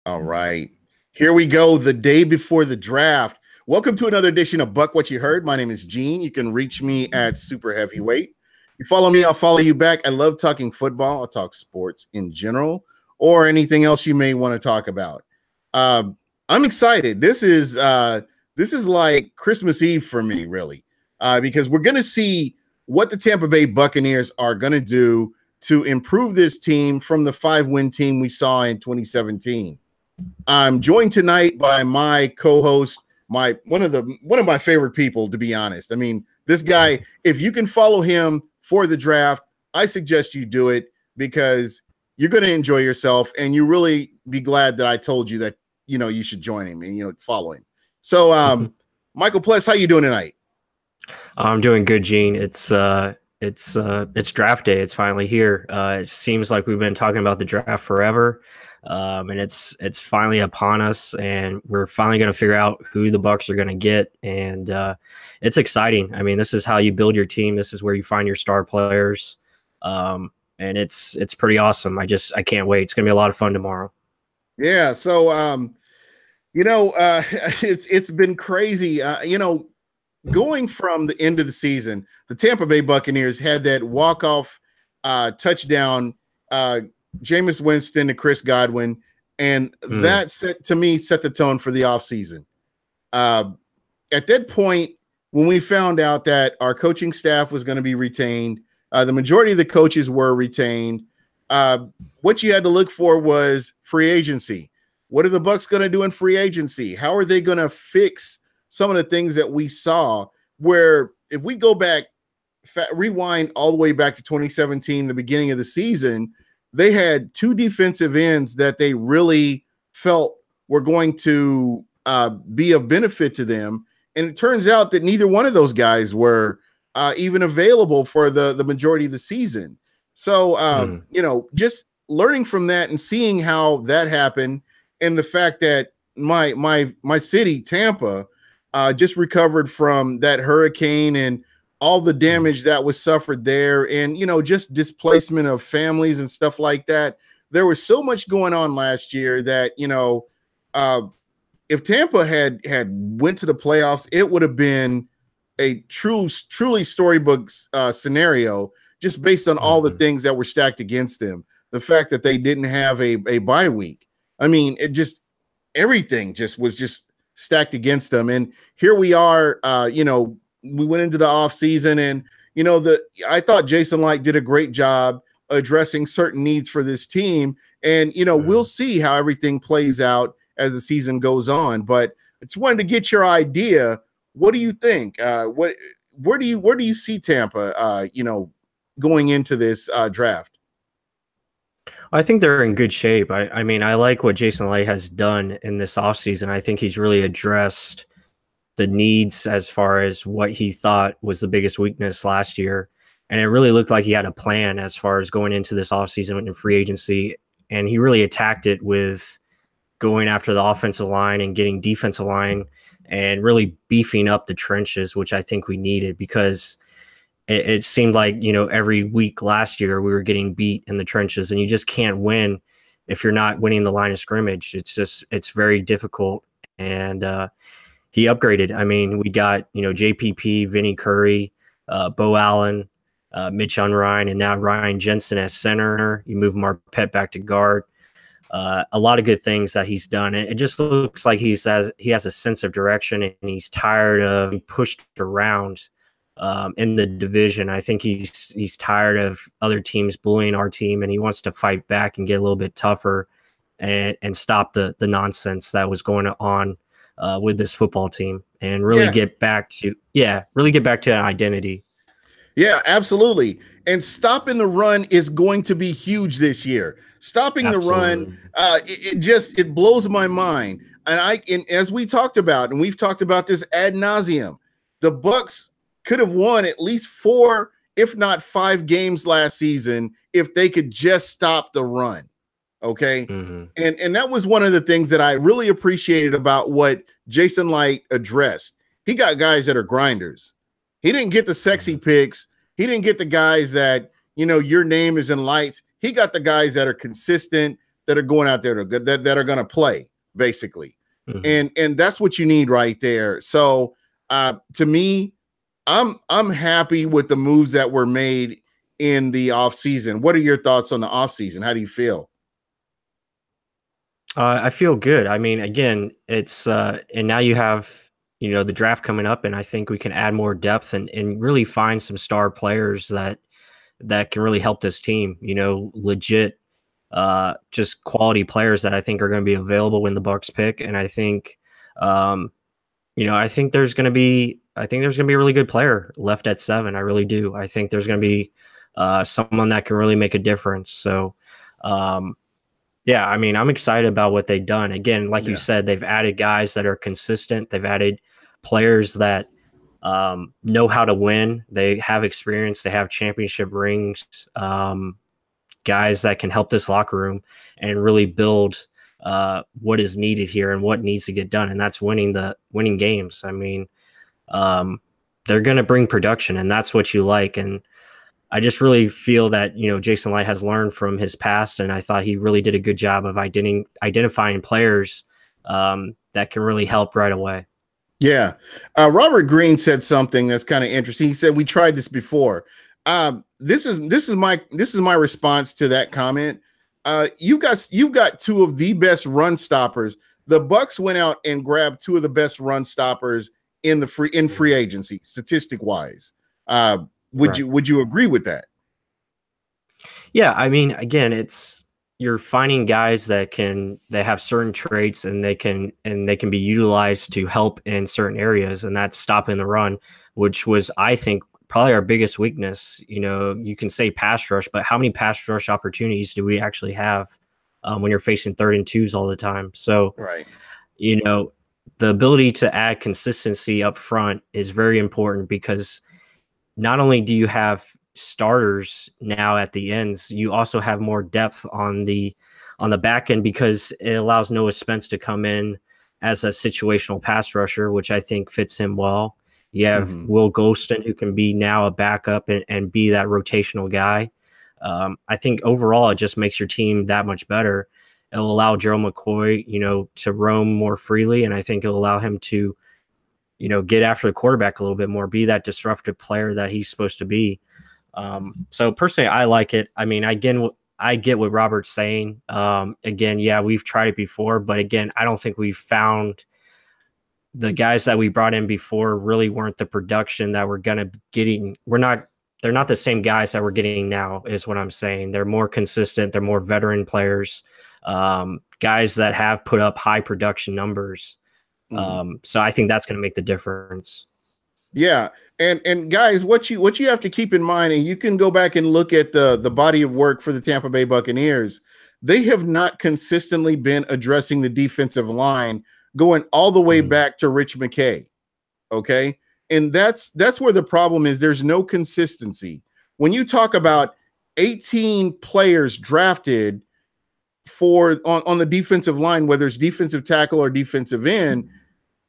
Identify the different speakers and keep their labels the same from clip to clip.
Speaker 1: All right. Here we go, the day before the draft. Welcome to another edition of Buc What You Heard. My name is Gene. You can reach me at Super Heavyweight. You follow me, I'll follow you back. I love talking football. I'll talk sports in general or anything else you may want to talk about. I'm excited. This is like Christmas Eve for me, really, because we're going to see what the Tampa Bay Buccaneers are going to do to improve this team from the 5-win team we saw in 2017. I'm joined tonight by my co-host, one of my favorite people, to be honest. I mean, this guy, if you can follow him for the draft, I suggest you do it because you're going to enjoy yourself and you really be glad that I told you that, you should join him and, follow him. So, Michael Pless, how you doing tonight?
Speaker 2: I'm doing good, Gene. It's draft day. It's finally here. It seems like we've been talking about the draft forever. And it's finally upon us, and we're finally going to figure out who the Bucs are going to get. And it's exciting. I mean, this is how you build your team. This is where you find your star players. And it's pretty awesome. I can't wait. It's going to be a lot of fun tomorrow.
Speaker 1: Yeah. So, it's been crazy. Going from the end of the season, the Tampa Bay Buccaneers had that walk-off touchdown, Jameis Winston to Chris Godwin, and that set the tone for the offseason. At that point, when we found out that our coaching staff was going to be retained, the majority of the coaches were retained. What you had to look for was free agency. What are the Bucs going to do in free agency? How are they going to fix some of the things that we saw? Where if we go back, rewind all the way back to 2017, the beginning of the season, they had two defensive ends that they really felt were going to be of benefit to them. And it turns out that neither one of those guys were even available for the majority of the season. So, just learning from that and seeing how that happened, and the fact that my city, Tampa, just recovered from that hurricane and all the damage that was suffered there, and just displacement of families and stuff like that. There was so much going on last year that if Tampa had went to the playoffs, it would have been a truly storybook scenario, just based on all the things that were stacked against them. The fact that they didn't have a bye week. I mean, everything was stacked against them. And here we are, we went into the off season, and, I thought Jason Light did a great job addressing certain needs for this team. And, we'll see how everything plays out as the season goes on, but I just wanted to get your idea. What do you think? Where do you see Tampa, going into this draft?
Speaker 2: I think they're in good shape. I mean, I like what Jason Light has done in this offseason. I think he's really addressed the needs as far as what he thought was the biggest weakness last year. And it really looked like he had a plan as far as going into this offseason in free agency. And he really attacked it with going after the offensive line and getting defensive line and really beefing up the trenches, which I think we needed, because it seemed like, every week last year we were getting beat in the trenches, and you just can't win if you're not winning the line of scrimmage. It's very difficult. And he upgraded. I mean, we got, JPP, Vinny Curry, Bo Allen, Mitch Unrein, and now Ryan Jensen as center. You move Marpet back to guard. A lot of good things that he's done. It just looks like he has a sense of direction, and he's tired of being pushed around in the division. I think he's tired of other teams bullying our team, and he wants to fight back and get a little bit tougher and stop the nonsense that was going on with this football team, and really get back to an identity.
Speaker 1: Yeah, absolutely. And stopping the run is going to be huge this year. Stopping the run, it blows my mind. And as we talked about, and we've talked about this ad nauseum, the Bucs could have won at least 4, if not 5 games last season if they could just stop the run. Okay. And that was one of the things that I really appreciated about what Jason Light addressed. He got guys that are grinders. He didn't get the sexy picks. He didn't get the guys that, your name is in lights. He got the guys that are consistent, that are going out there that are going to play basically. And that's what you need right there. So to me, I'm happy with the moves that were made in the offseason. What are your thoughts on the offseason? How do you feel?
Speaker 2: I feel good. I mean, again, it's and now you have, you know, the draft coming up, and I think we can add more depth and really find some star players that can really help this team. You know, legit, just quality players that I think are going to be available when the Bucs pick. And I think, you know, I think there's going to be a really good player left at 7. I really do. I think there's going to be someone that can really make a difference. So. Yeah, I mean, I'm excited about what they've done. Again, like you said, they've added guys that are consistent. They've added players that know how to win. They have experience. They have championship rings. Guys that can help this locker room and really build what is needed here and what needs to get done. And that's winning games. I mean, they're going to bring production, and that's what you like. And I just really feel that, you know, Jason Licht has learned from his past, and I thought he really did a good job of identifying players that can really help right away.
Speaker 1: Yeah. Robert Greene said something that's kind of interesting. He said, we tried this before. This is my response to that comment. You've got 2 of the best run stoppers. The Bucs went out and grabbed 2 of the best run stoppers in free agency, statistic wise. Would you agree with that?
Speaker 2: Yeah, I mean, again, you're finding guys that have certain traits and they can be utilized to help in certain areas, and that's stopping the run, which was, I think, probably our biggest weakness. You know, you can say pass rush, but how many pass rush opportunities do we actually have when you're facing 3rd and 2s all the time? So,
Speaker 1: right,
Speaker 2: you know, the ability to add consistency up front is very important, because not only do you have starters now at the ends, you also have more depth on the back end, because it allows Noah Spence to come in as a situational pass rusher, which I think fits him well. You have Will Golston, who can be now a backup and be that rotational guy. I think overall it just makes your team that much better. It'll allow Gerald McCoy, you know, to roam more freely, and I think it'll allow him to, you know, get after the quarterback a little bit more, be that disruptive player that he's supposed to be. So personally, I like it. I mean, I get what Robert's saying. Again, yeah, we've tried it before, but again, I don't think we've found the guys that we brought in before really weren't the production that we're going to getting. They're not the same guys that we're getting now, is what I'm saying. They're more consistent. They're more veteran players, guys that have put up high production numbers. So I think that's going to make the difference.
Speaker 1: Yeah. And guys, what you have to keep in mind, and you can go back and look at the body of work for the Tampa Bay Buccaneers. They have not consistently been addressing the defensive line, going all the way back to Rich McKay. Okay. And that's where the problem is. There's no consistency. When you talk about 18 players drafted on the defensive line, whether it's defensive tackle or defensive end,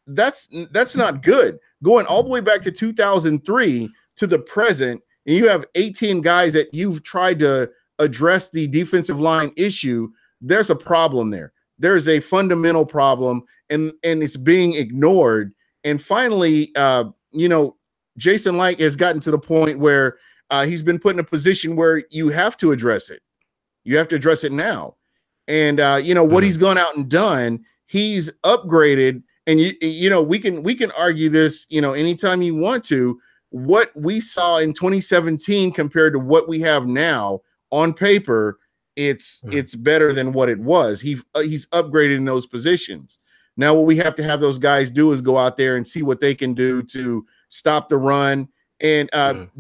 Speaker 1: that's not good. Going all the way back to 2003 to the present, and you have 18 guys that you've tried to address the defensive line issue, there's a problem there. There's a fundamental problem, and it's being ignored. And finally, you know, Jason Licht has gotten to the point where he's been put in a position where you have to address it. You have to address it now. And you know what he's gone out and done. He's upgraded, and you know we can argue this, you know, anytime you want to. What we saw in 2017 compared to what we have now on paper, it's better than what it was. He's upgraded in those positions. Now what we have to have those guys do is go out there and see what they can do to stop the run and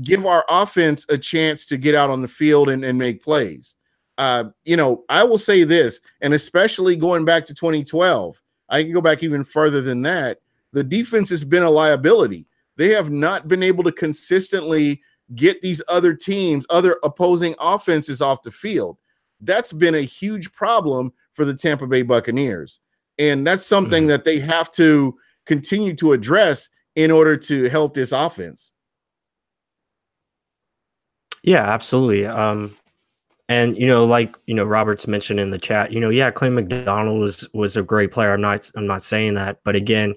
Speaker 1: give our offense a chance to get out on the field and make plays. You know, I will say this, and especially going back to 2012, I can go back even further than that. The defense has been a liability. They have not been able to consistently get these other teams, other opposing offenses off the field. That's been a huge problem for the Tampa Bay Buccaneers. And that's something that they have to continue to address in order to help this offense.
Speaker 2: Yeah, absolutely. And like Robert's mentioned in the chat, yeah, Clay McDonald was a great player. I'm not saying that, but again,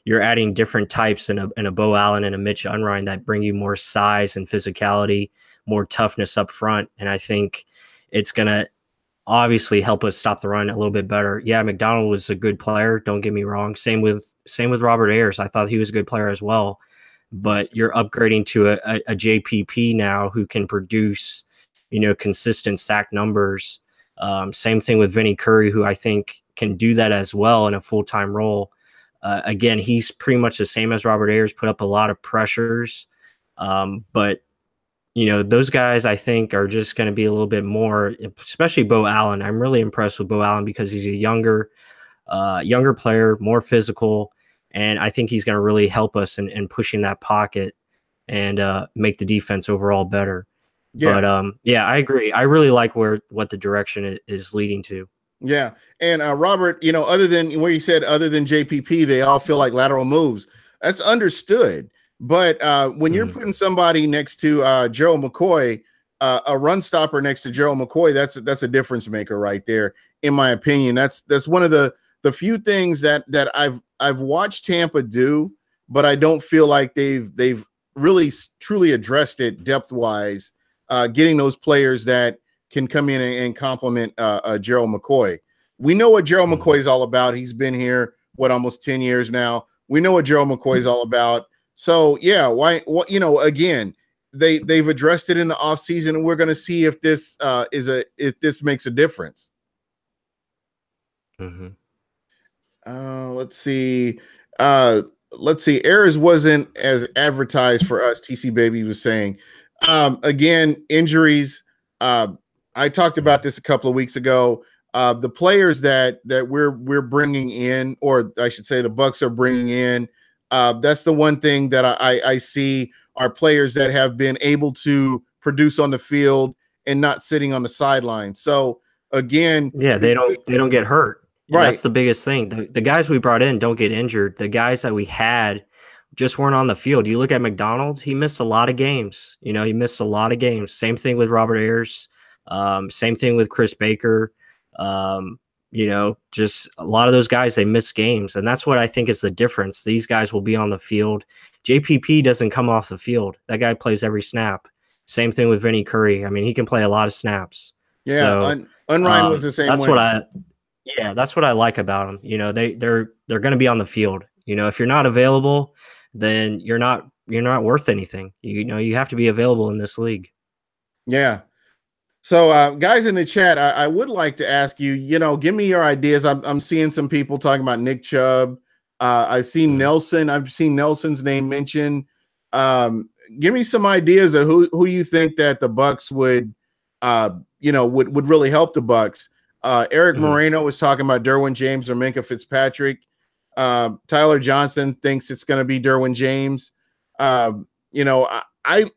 Speaker 2: you're adding different types in a Bo Allen and a Mitch Unrein that bring you more size and physicality, more toughness up front, and I think it's gonna obviously help us stop the run a little bit better. Yeah, McDonald was a good player. Don't get me wrong. Same with Robert Ayers. I thought he was a good player as well. But you're upgrading to a JPP now who can produce, consistent sack numbers. Same thing with Vinny Curry, who I think can do that as well in a full-time role. Again, he's pretty much the same as Robert Ayers, put up a lot of pressures. But those guys I think are just going to be a little bit more, especially Bo Allen. I'm really impressed with Bo Allen because he's a younger player, more physical, and I think he's going to really help us in pushing that pocket and make the defense overall better. Yeah. But yeah, I agree. I really like what the direction is leading to.
Speaker 1: Yeah. And Robert, other than where you said other than JPP, they all feel like lateral moves. That's understood. But when you're putting somebody next to Gerald McCoy, a run stopper next to Gerald McCoy, that's a difference maker right there, in my opinion. That's one of the few things that I've watched Tampa do, but I don't feel like they've really truly addressed it depth wise, getting those players that can come in and complement Gerald McCoy. We know what Gerald McCoy is all about. He's been here almost 10 years now. We know what Gerald McCoy is all about. So yeah, again, they've addressed it in the offseason, and we're going to see if this if this makes a difference. Let's see. Errors wasn't as advertised for us. TC Baby was saying. Again, injuries. I talked about this a couple of weeks ago. The players that we're bringing in, or I should say, the Bucs are bringing in. That's the one thing that I see are players that have been able to produce on the field and not sitting on the sideline. So again,
Speaker 2: yeah, they don't get hurt.
Speaker 1: Right.
Speaker 2: That's the biggest thing. The guys we brought in don't get injured. The guys that we had just weren't on the field. You look at McDonald, he missed a lot of games. He missed a lot of games. Same thing with Robert Ayers. Same thing with Chris Baker. Just a lot of those guys, they miss games. And that's what I think is the difference. These guys will be on the field. JPP doesn't come off the field. That guy plays every snap. Same thing with Vinny Curry. I mean, he can play a lot of snaps.
Speaker 1: Yeah, so, Unrein was the same way.
Speaker 2: That's what I like about them. They're going to be on the field. If you're not available, then you're not worth anything. You have to be available in this league.
Speaker 1: Yeah. So, guys in the chat, I would like to ask you, give me your ideas. I'm seeing some people talking about Nick Chubb. I've seen Nelson. I've seen Nelson's name mentioned. Give me some ideas of who you think that the Bucs would really help the Bucs. Eric Moreno was talking about Derwin James or Minkah Fitzpatrick. Tyler Johnson thinks it's going to be Derwin James. I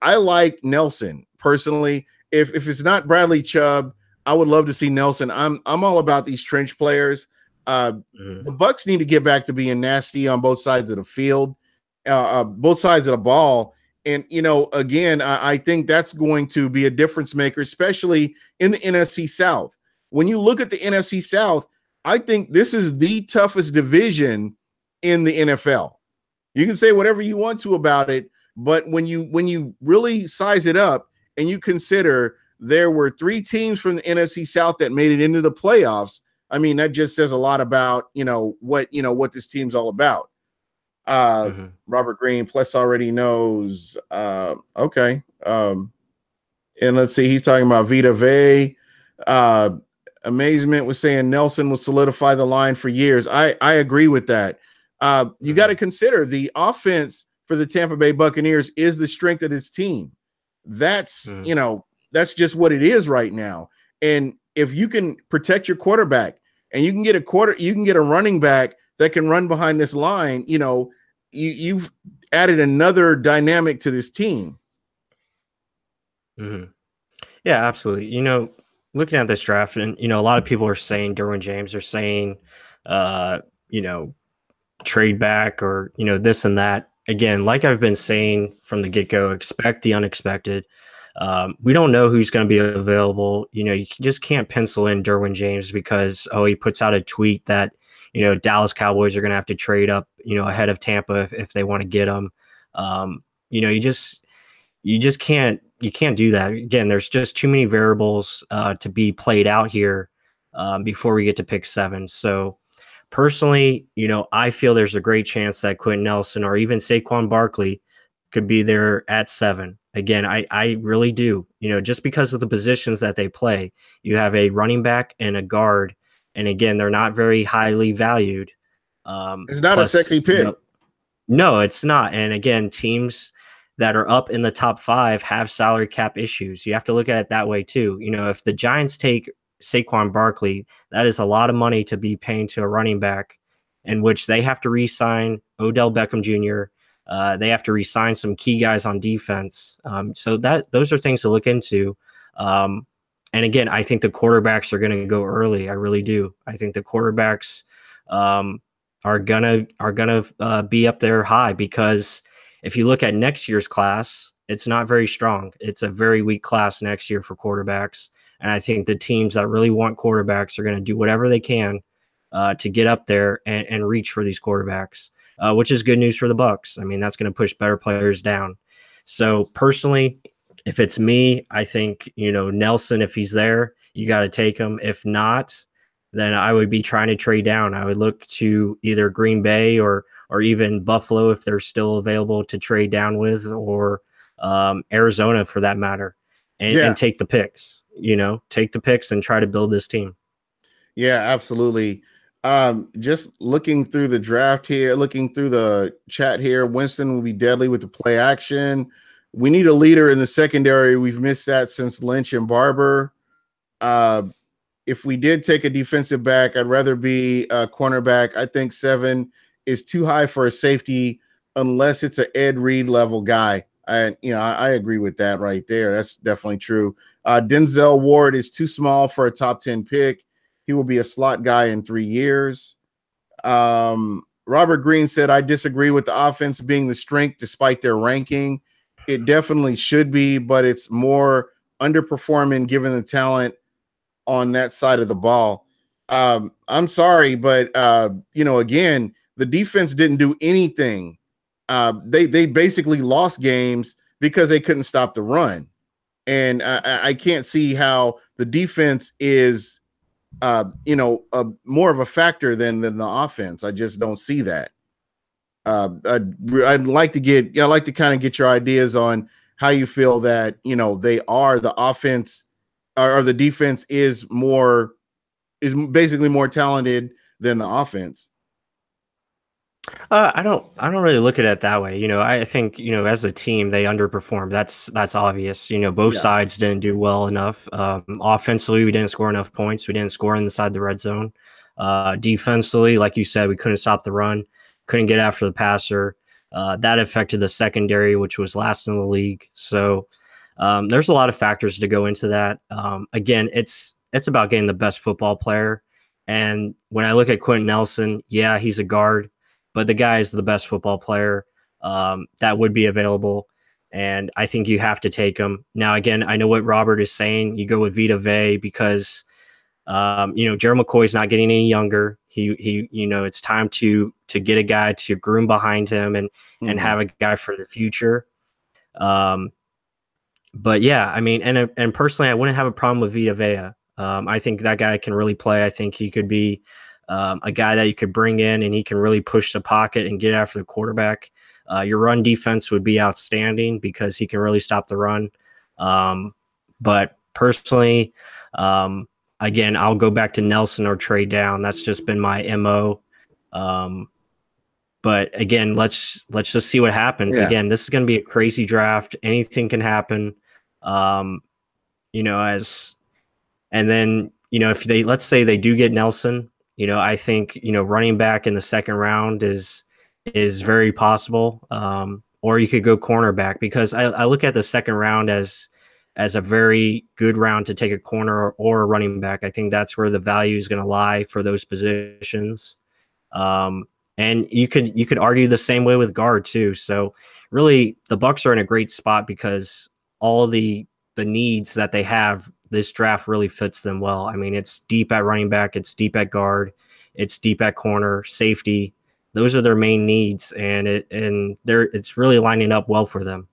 Speaker 1: like Nelson personally. If it's not Bradley Chubb, I would love to see Nelson. I'm all about these trench players. The Bucs need to get back to being nasty on both sides of the field, both sides of the ball. And, again, I think that's going to be a difference maker, especially in the NFC South. When you look at the NFC South, I think this is the toughest division in the NFL. You can say whatever you want to about it, but when you really size it up, and you consider there were 3 teams from the NFC South that made it into the playoffs, I mean, that just says a lot about, what this team's all about. Robert Green plus already knows. Okay. And let's see, he's talking about Vita Vey. Amazement was saying Nelson will solidify the line for years. I agree with that. You got to consider the offense for the Tampa Bay Buccaneers is the strength of its team. That's that's just what it is right now. And if you can protect your quarterback and you can get a running back that can run behind this line, you've added another dynamic to this team.
Speaker 2: Yeah, absolutely. Looking at this draft, and a lot of people are saying Derwin James, are saying trade back or this and that. Again, like I've been saying from the get-go, expect the unexpected. We don't know who's going to be available. You just can't pencil in Derwin James because, he puts out a tweet that, Dallas Cowboys are going to have to trade up, ahead of Tampa if they want to get him. You just can't do that. Again, there's just too many variables to be played out here before we get to pick 7. So personally, I feel there's a great chance that Quentin Nelson or even Saquon Barkley could be there at 7. Again, I really do. Just because of the positions that they play, you have a running back and a guard, and again, they're not very highly valued.
Speaker 1: It's not a sexy pick.
Speaker 2: No, it's not. And again, teams that are up in the top 5 have salary cap issues. You have to look at it that way too. If the Giants take Saquon Barkley, that is a lot of money to be paying to a running back, in which they have to re-sign Odell Beckham Jr. They have to re-sign some key guys on defense. So those are things to look into. And again, I think the quarterbacks are going to go early. I really do. I think the quarterbacks are gonna be up there high, because if you look at next year's class, it's not very strong. It's a very weak class next year for quarterbacks. And I think the teams that really want quarterbacks are going to do whatever they can to get up there and reach for these quarterbacks, which is good news for the Bucs. I mean, that's going to push better players down. So personally, if it's me, I think, Nelson, if he's there, you got to take him. If not, then I would be trying to trade down. I would look to either Green Bay or even Buffalo if they're still available to trade down with, or Arizona for that matter, and take the picks. Take the picks and try to build this team.
Speaker 1: Yeah, absolutely. Just looking through the draft here, looking through the chat here, Winston will be deadly with the play action. We need a leader in the secondary. We've missed that since Lynch and Barber. If we did take a defensive back, I'd rather be a cornerback. I think 7 is too high for a safety unless it's an Ed Reed level guy. I agree with that right there. That's definitely true. Denzel Ward is too small for a top 10 pick. He will be a slot guy in 3 years. Robert Green said, I disagree with the offense being the strength despite their ranking. It definitely should be, but it's more underperforming given the talent on that side of the ball. I'm sorry, but again, the defense didn't do anything. They basically lost games because they couldn't stop the run. And I can't see how the defense is, more of a factor than the offense. I just don't see that. I'd like to kind of get your ideas on how you feel that, they are the offense or the defense is basically more talented than the offense.
Speaker 2: I don't really look at it that way. I think, as a team, they underperformed. That's obvious. Both sides didn't do well enough. Offensively, we didn't score enough points. We didn't score inside the red zone. Defensively, like you said, we couldn't stop the run, couldn't get after the passer. That affected the secondary, which was last in the league. So there's a lot of factors to go into that. Again, it's about getting the best football player. And when I look at Quentin Nelson, yeah, he's a guard, but the guy is the best football player that would be available. And I think you have to take him. Now, again, I know what Robert is saying. You go with Vita Vea because, Gerald McCoy's not getting any younger. He it's time to get a guy to groom behind him and have a guy for the future. But yeah, I mean, and personally, I wouldn't have a problem with Vita Vea. I think that guy can really play. I think he could be a guy that you could bring in and he can really push the pocket and get after the quarterback. Your run defense would be outstanding because he can really stop the run. But personally, again, I'll go back to Nelson or trade down. That's just been my MO. But again, let's just see what happens. Yeah. Again, this is going to be a crazy draft. Anything can happen. And then, if let's say they do get Nelson, I think, running back in the second round is very possible. Or you could go cornerback, because I look at the second round as a very good round to take a corner or a running back. I think that's where the value is going to lie for those positions. And you could argue the same way with guard too. So really the Bucs are in a great spot because all the the needs that they have, this draft really fits them well. I mean, it's deep at running back, it's deep at guard, it's deep at corner, safety. Those are their main needs, and it's really lining up well for them.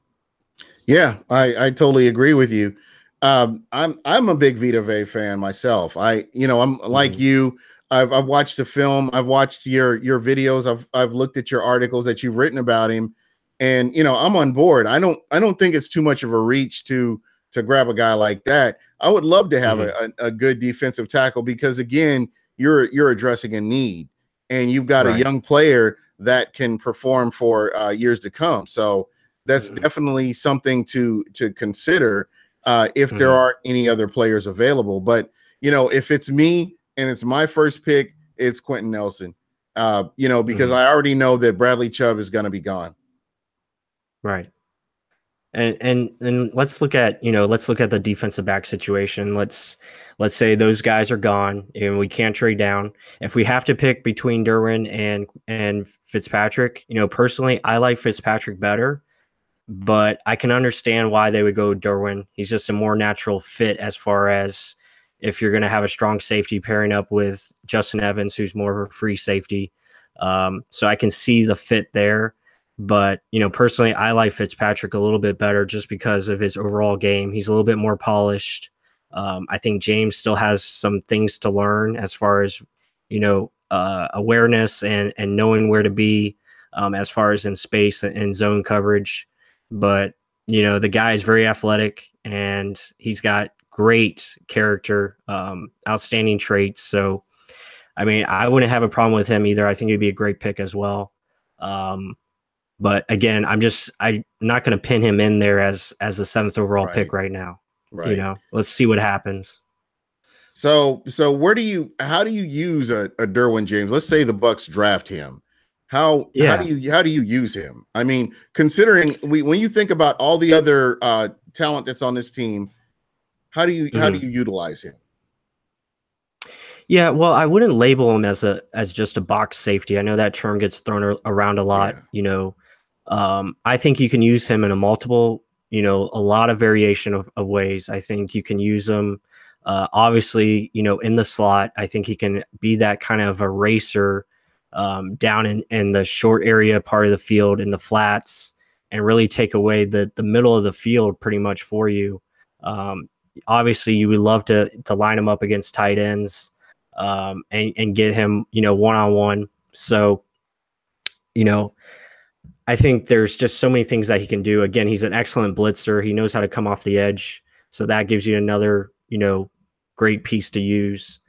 Speaker 1: Yeah, I totally agree with you. I'm a big Vita Vea fan myself. I'm like you. I've watched the film. I've watched your videos. I've looked at your articles that you've written about him, and I'm on board. I don't think it's too much of a reach to grab a guy like that. I would love to have a good defensive tackle because again, you're addressing a need, and you've got a young player that can perform for years to come. So that's definitely something to consider if there aren't any other players available. But if it's me and it's my first pick, it's Quentin Nelson. Because I already know that Bradley Chubb is going to be gone.
Speaker 2: Right. And let's look at the defensive back situation. Let's say those guys are gone and we can't trade down. If we have to pick between Derwin and Fitzpatrick, personally, I like Fitzpatrick better. But I can understand why they would go Derwin. He's just a more natural fit as far as if you're going to have a strong safety pairing up with Justin Evans, who's more of a free safety. So I can see the fit there. But, personally, I like Fitzpatrick a little bit better just because of his overall game. He's a little bit more polished. I think James still has some things to learn as far as, awareness and knowing where to be as far as in space and zone coverage. But, the guy is very athletic and he's got great character, outstanding traits. So, I mean, I wouldn't have a problem with him either. I think he'd be a great pick as well. But again, I'm not going to pin him in there as the 7th overall pick right now. Right. Let's see what happens.
Speaker 1: So how do you use a Derwin James? Let's say the Bucs draft him. How do you use him? I mean, considering when you think about all the other talent that's on this team, how do you utilize him?
Speaker 2: Yeah, well, I wouldn't label him as just a box safety. I know that term gets thrown around a lot. Yeah. I think you can use him in a lot of variation of ways. I think you can use him, obviously, in the slot. I think he can be that kind of a racer down in the short area part of the field in the flats and really take away the middle of the field pretty much for you. Obviously, you would love to line him up against tight ends and get him, one-on-one. So, I think there's just so many things that he can do. Again, he's an excellent blitzer. He knows how to come off the edge. So that gives you another, great piece to use.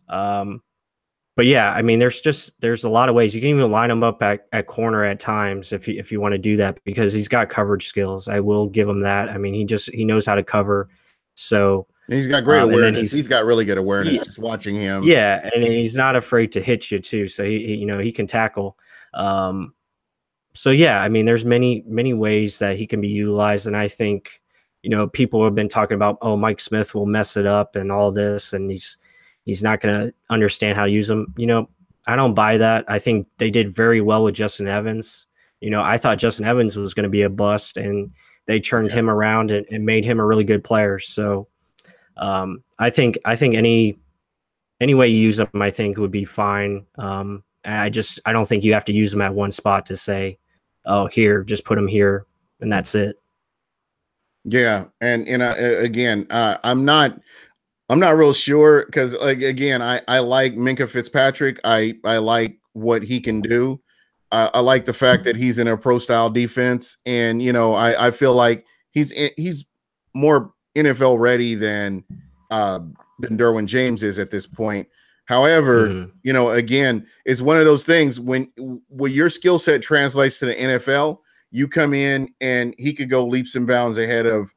Speaker 2: But yeah, I mean, there's a lot of ways. You can even line him up at corner at times if you want to do that because he's got coverage skills. I will give him that. I mean, he knows how to cover. So
Speaker 1: he's got great awareness. He's got really good awareness. Just watching him.
Speaker 2: Yeah, and he's not afraid to hit you too. So he can tackle. So yeah, I mean, there's many ways that he can be utilized, and I think people have been talking about, oh, Mike Smith will mess it up and all this, and he's not going to understand how to use them. I don't buy that. I think they did very well with Justin Evans. I thought Justin Evans was going to be a bust, and they turned him around and made him a really good player. So I think any way you use them, I think would be fine. I don't think you have to use them at one spot to say, oh, here, just put them here, and that's it.
Speaker 1: Yeah, and again, I'm not real sure because again, I like Minkah Fitzpatrick. I like what he can do. I like the fact that he's in a pro style defense, and I feel like he's more NFL ready than Derwin James is at this point. However, again, it's one of those things when your skill set translates to the NFL, you come in and he could go leaps and bounds ahead of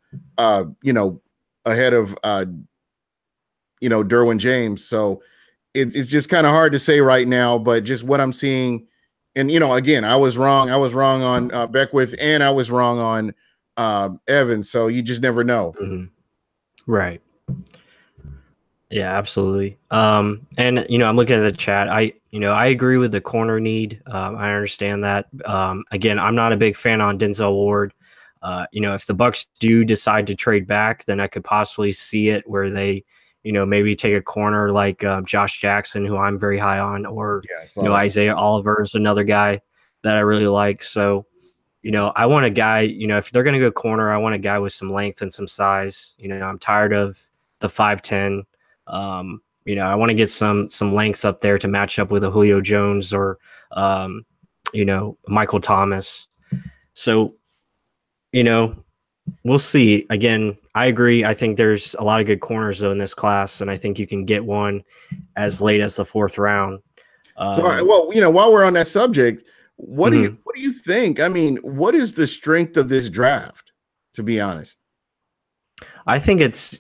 Speaker 1: Derwin James. So it's just kind of hard to say right now, but just what I'm seeing. And, again, I was wrong. I was wrong on Beckwith and I was wrong on Evans. So you just never know.
Speaker 2: Right. Yeah, absolutely. And, I'm looking at the chat. I agree with the corner need. I understand that. Again, I'm not a big fan on Denzel Ward. If the Bucs do decide to trade back, then I could possibly see it where they, maybe take a corner like Josh Jackson, who I'm very high on, or Isaiah Oliver is another guy that I really like. So, I want a guy. If they're going to go corner, I want a guy with some length and some size. I'm tired of the 5'10". I want to get some length up there to match up with a Julio Jones or Michael Thomas. So, we'll see. Again, I agree. I think there's a lot of good corners though in this class, and I think you can get one as late as the 4th round.
Speaker 1: While we're on that subject, what do you think? I mean, what is the strength of this draft? To be honest,
Speaker 2: I think it's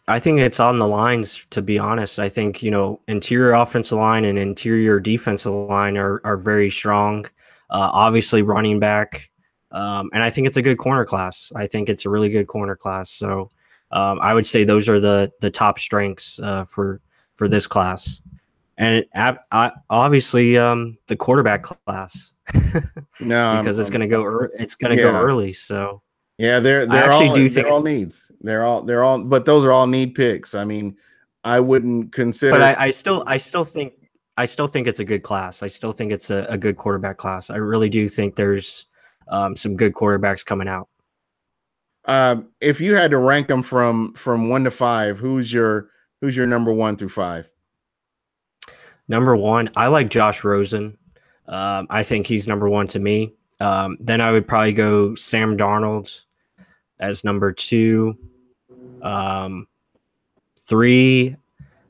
Speaker 2: on the lines. To be honest, I think interior offensive line and interior defensive line are very strong. Obviously, running back. And I think it's a good corner class. I think it's a really good corner class. So I would say those are the top strengths for this class. And obviously the quarterback class.
Speaker 1: No,
Speaker 2: because it's going to go early. So
Speaker 1: yeah, they're all needs. They're all, but those are all need picks. I mean, I wouldn't consider.
Speaker 2: But I still think it's a good class. I still think it's a good quarterback class. I really do think there's some good quarterbacks coming out.
Speaker 1: If you had to rank them from 1 to 5, who's your number 1 through 5?
Speaker 2: Number 1, I like Josh Rosen. I think he's number 1 to me. Then I would probably go Sam Darnold as number 2. 3,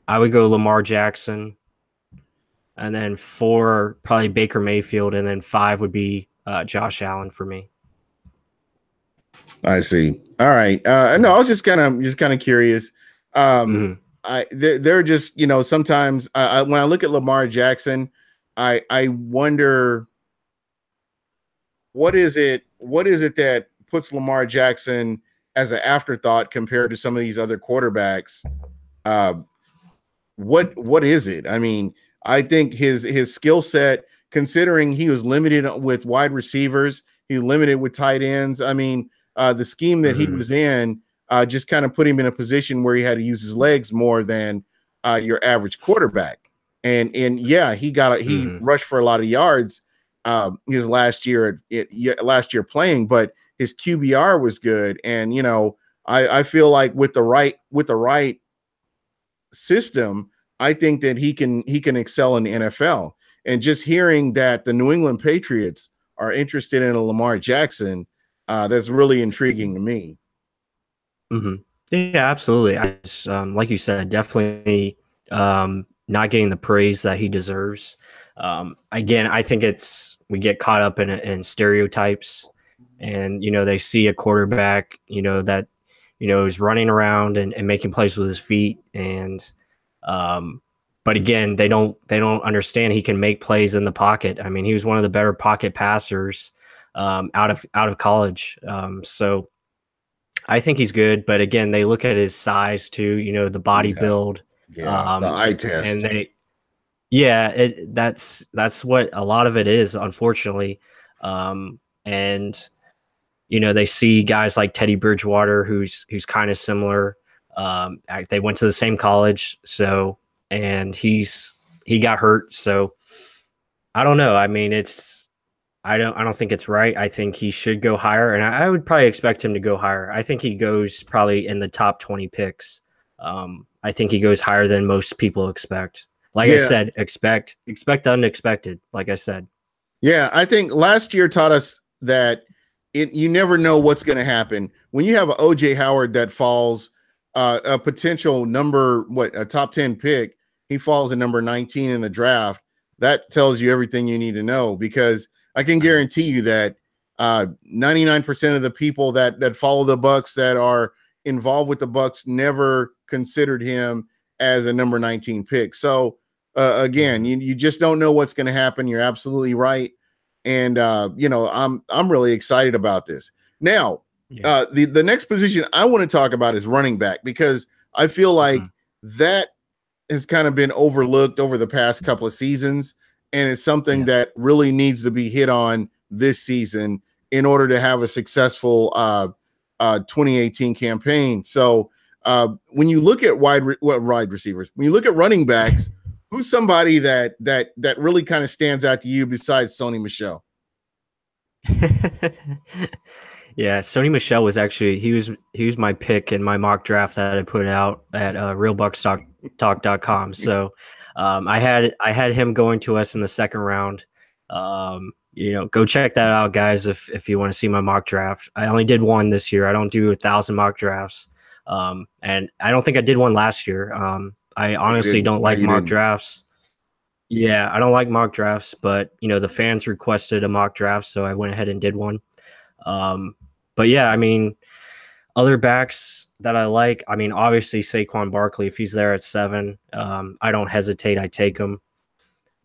Speaker 2: I would go Lamar Jackson. And then 4, probably Baker Mayfield. And then 5 would be Josh Allen for me.
Speaker 1: I see. All right. No, I was just kind of curious. They're just, sometimes when I look at Lamar Jackson, I wonder what is it that puts Lamar Jackson as an afterthought compared to some of these other quarterbacks? What is it? I mean, I think his skill set, considering he was limited with wide receivers, he was limited with tight ends. I mean, the scheme that he was in just kind of put him in a position where he had to use his legs more than your average quarterback. And yeah, he rushed for a lot of yards his last year playing, but his QBR was good. And I feel like with the right system, I think that he can excel in the NFL. And just hearing that the New England Patriots are interested in a Lamar Jackson, that's really intriguing to me.
Speaker 2: Yeah, absolutely. I just, like you said, definitely not getting the praise that he deserves. Again, I think we get caught up in stereotypes, and they see a quarterback, that is running around and making plays with his feet, and but again, they don't understand he can make plays in the pocket. I mean, he was one of the better pocket passers out of college. So I think he's good, but again, they look at his size too. The body build,
Speaker 1: the eye test,
Speaker 2: and that's what a lot of it is, unfortunately. And they see guys like Teddy Bridgewater, who's kind of similar. They went to the same college, and he got hurt. So I don't know. I mean, I don't think it's right. I think he should go higher, and I would probably expect him to go higher. I think he goes probably in the top 20 picks. I think he goes higher than most people expect. I said, expect the unexpected, like I said.
Speaker 1: Yeah, I think last year taught us that you never know what's going to happen. When you have an O.J. Howard that falls a potential a top 10 pick, he falls at number 19 in the draft. That tells you everything you need to know, because I can guarantee you that 99% of the people that follow the Bucs, that are involved with the Bucs, never considered him as a number 19 pick. So again, you just don't know what's going to happen. You're absolutely right. And I'm really excited about this. Now, the next position I want to talk about is running back, because I feel like that has kind of been overlooked over the past couple of seasons, and it's something that really needs to be hit on this season in order to have a successful 2018 campaign. So when you look at wide receivers, when you look at running backs, who's somebody that really kind of stands out to you besides Sony Michel?
Speaker 2: Yeah, Sony Michel was actually he was my pick in my mock draft that I put out at realbucstalk.com. So I had him going to us in the second round. Go check that out, guys, if you want to see my mock draft. I only did one this year. I don't do 1,000 mock drafts. And I don't think I did one last year. I honestly don't like mock drafts. Yeah, I don't like mock drafts, but the fans requested a mock draft, so I went ahead and did one. But yeah, I mean, other backs that I like, I mean, obviously Saquon Barkley, if he's there at 7, I don't hesitate. I take him.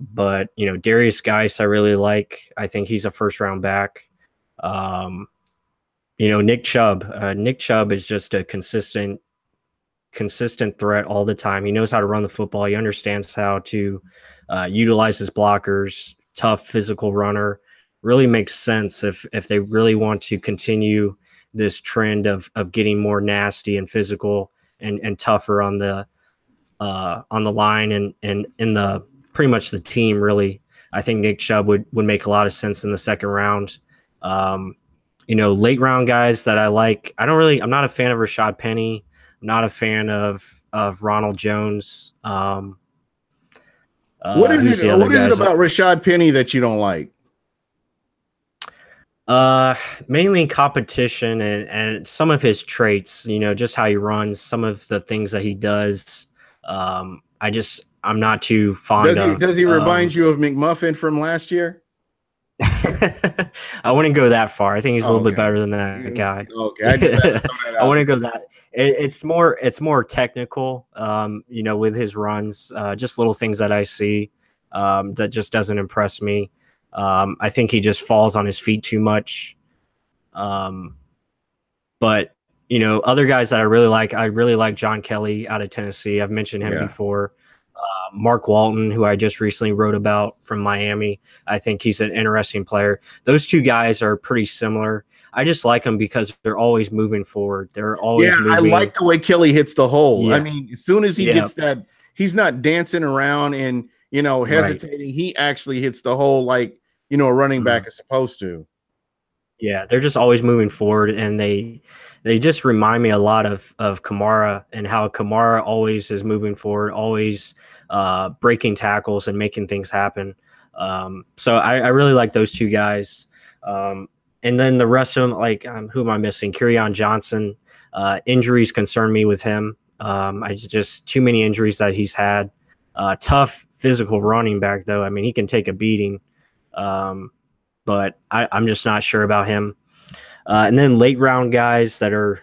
Speaker 2: But, Darius Geis, I really like. I think he's a first-round back. Nick Chubb. Nick Chubb is just a consistent threat all the time. He knows how to run the football. He understands how to utilize his blockers. Tough physical runner. Really makes sense if they really want to continue this trend of getting more nasty and physical and tougher on the line and in the pretty much the team. Really, I think Nick Chubb would make a lot of sense in the second round. Late round guys that I like. I'm not a fan of Rashad Penny. I'm not a fan of Ronald Jones.
Speaker 1: What is it about Rashad Penny that you don't like?
Speaker 2: Mainly competition and some of his traits, just how he runs, some of the things that he does. I'm not too fond of.
Speaker 1: Does he remind you of McMuffin from last year?
Speaker 2: I wouldn't go that far. I think he's a little bit better than that guy.
Speaker 1: Okay.
Speaker 2: I wouldn't go that. It's more technical, with his runs, just little things that I see, that just doesn't impress me. I think he just falls on his feet too much. But other guys that I really like John Kelly out of Tennessee. I've mentioned him before. Mark Walton, who I just recently wrote about from Miami. I think he's an interesting player. Those two guys are pretty similar. I just like them because they're always moving forward. They're always moving.
Speaker 1: I like the way Kelly hits the hole. Yeah. I mean, as soon as he gets that, he's not dancing around and, hesitating. Right. He actually hits the hole like, a running back is supposed to.
Speaker 2: Yeah, they're just always moving forward, and they just remind me a lot of Kamara and how Kamara always is moving forward, always breaking tackles and making things happen. So I really like those two guys. And then the rest of them, like who am I missing? Kerryon Johnson. Injuries concern me with him. I just too many injuries that he's had. Tough physical running back though. I mean, he can take a beating. But I'm just not sure about him. And then late round guys that are,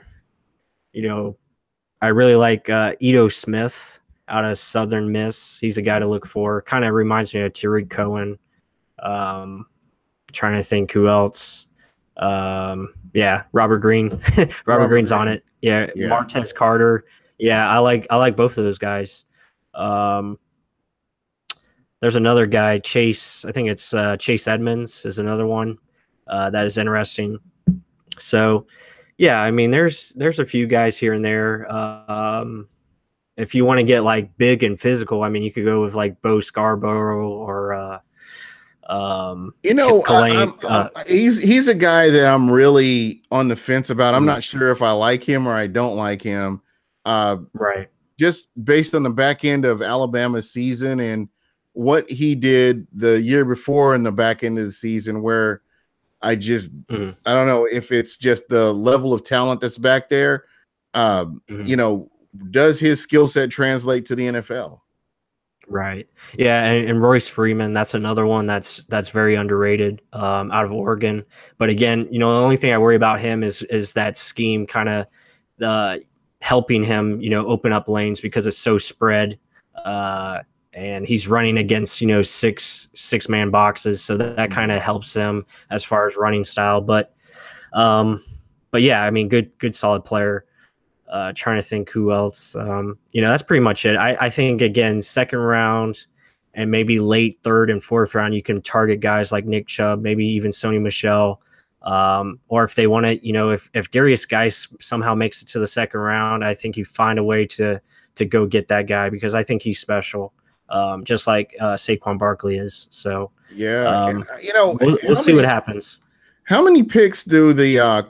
Speaker 2: I really like Ito Smith out of Southern Miss. He's a guy to look for. Kind of reminds me of Tariq Cohen. Trying to think who else. Robert Green. Robert Green's Green. On it. Yeah, Martez Carter. Yeah, I like both of those guys. There's another guy, Chase. I think it's Chase Edmonds is another one that is interesting. So, yeah, I mean, there's a few guys here and there. If you want to get like big and physical, I mean, you could go with like Bo Scarborough or
Speaker 1: he's a guy that I'm really on the fence about. I'm not sure if I like him or I don't like him.
Speaker 2: Right.
Speaker 1: Just based on the back end of Alabama's season and what he did the year before in the back end of the season, where I just I don't know if it's just the level of talent that's back there. Does his skill set translate to the NFL?
Speaker 2: Right. Yeah, and Royce Freeman, that's another one that's very underrated out of Oregon. But again, the only thing I worry about him is that scheme kind of helping him, open up lanes because it's so spread. And he's running against, six-man boxes. So that kind of helps him as far as running style. But yeah, I mean, good solid player. Trying to think who else. That's pretty much it. I think, again, second round and maybe late third and fourth round, you can target guys like Nick Chubb, maybe even Sony Michel. Or if they want to, if Darius Geis somehow makes it to the second round, I think you find a way to go get that guy, because I think he's special, just like Saquon Barkley is. So
Speaker 1: Yeah, and
Speaker 2: we'll see what happens.
Speaker 1: How many picks do the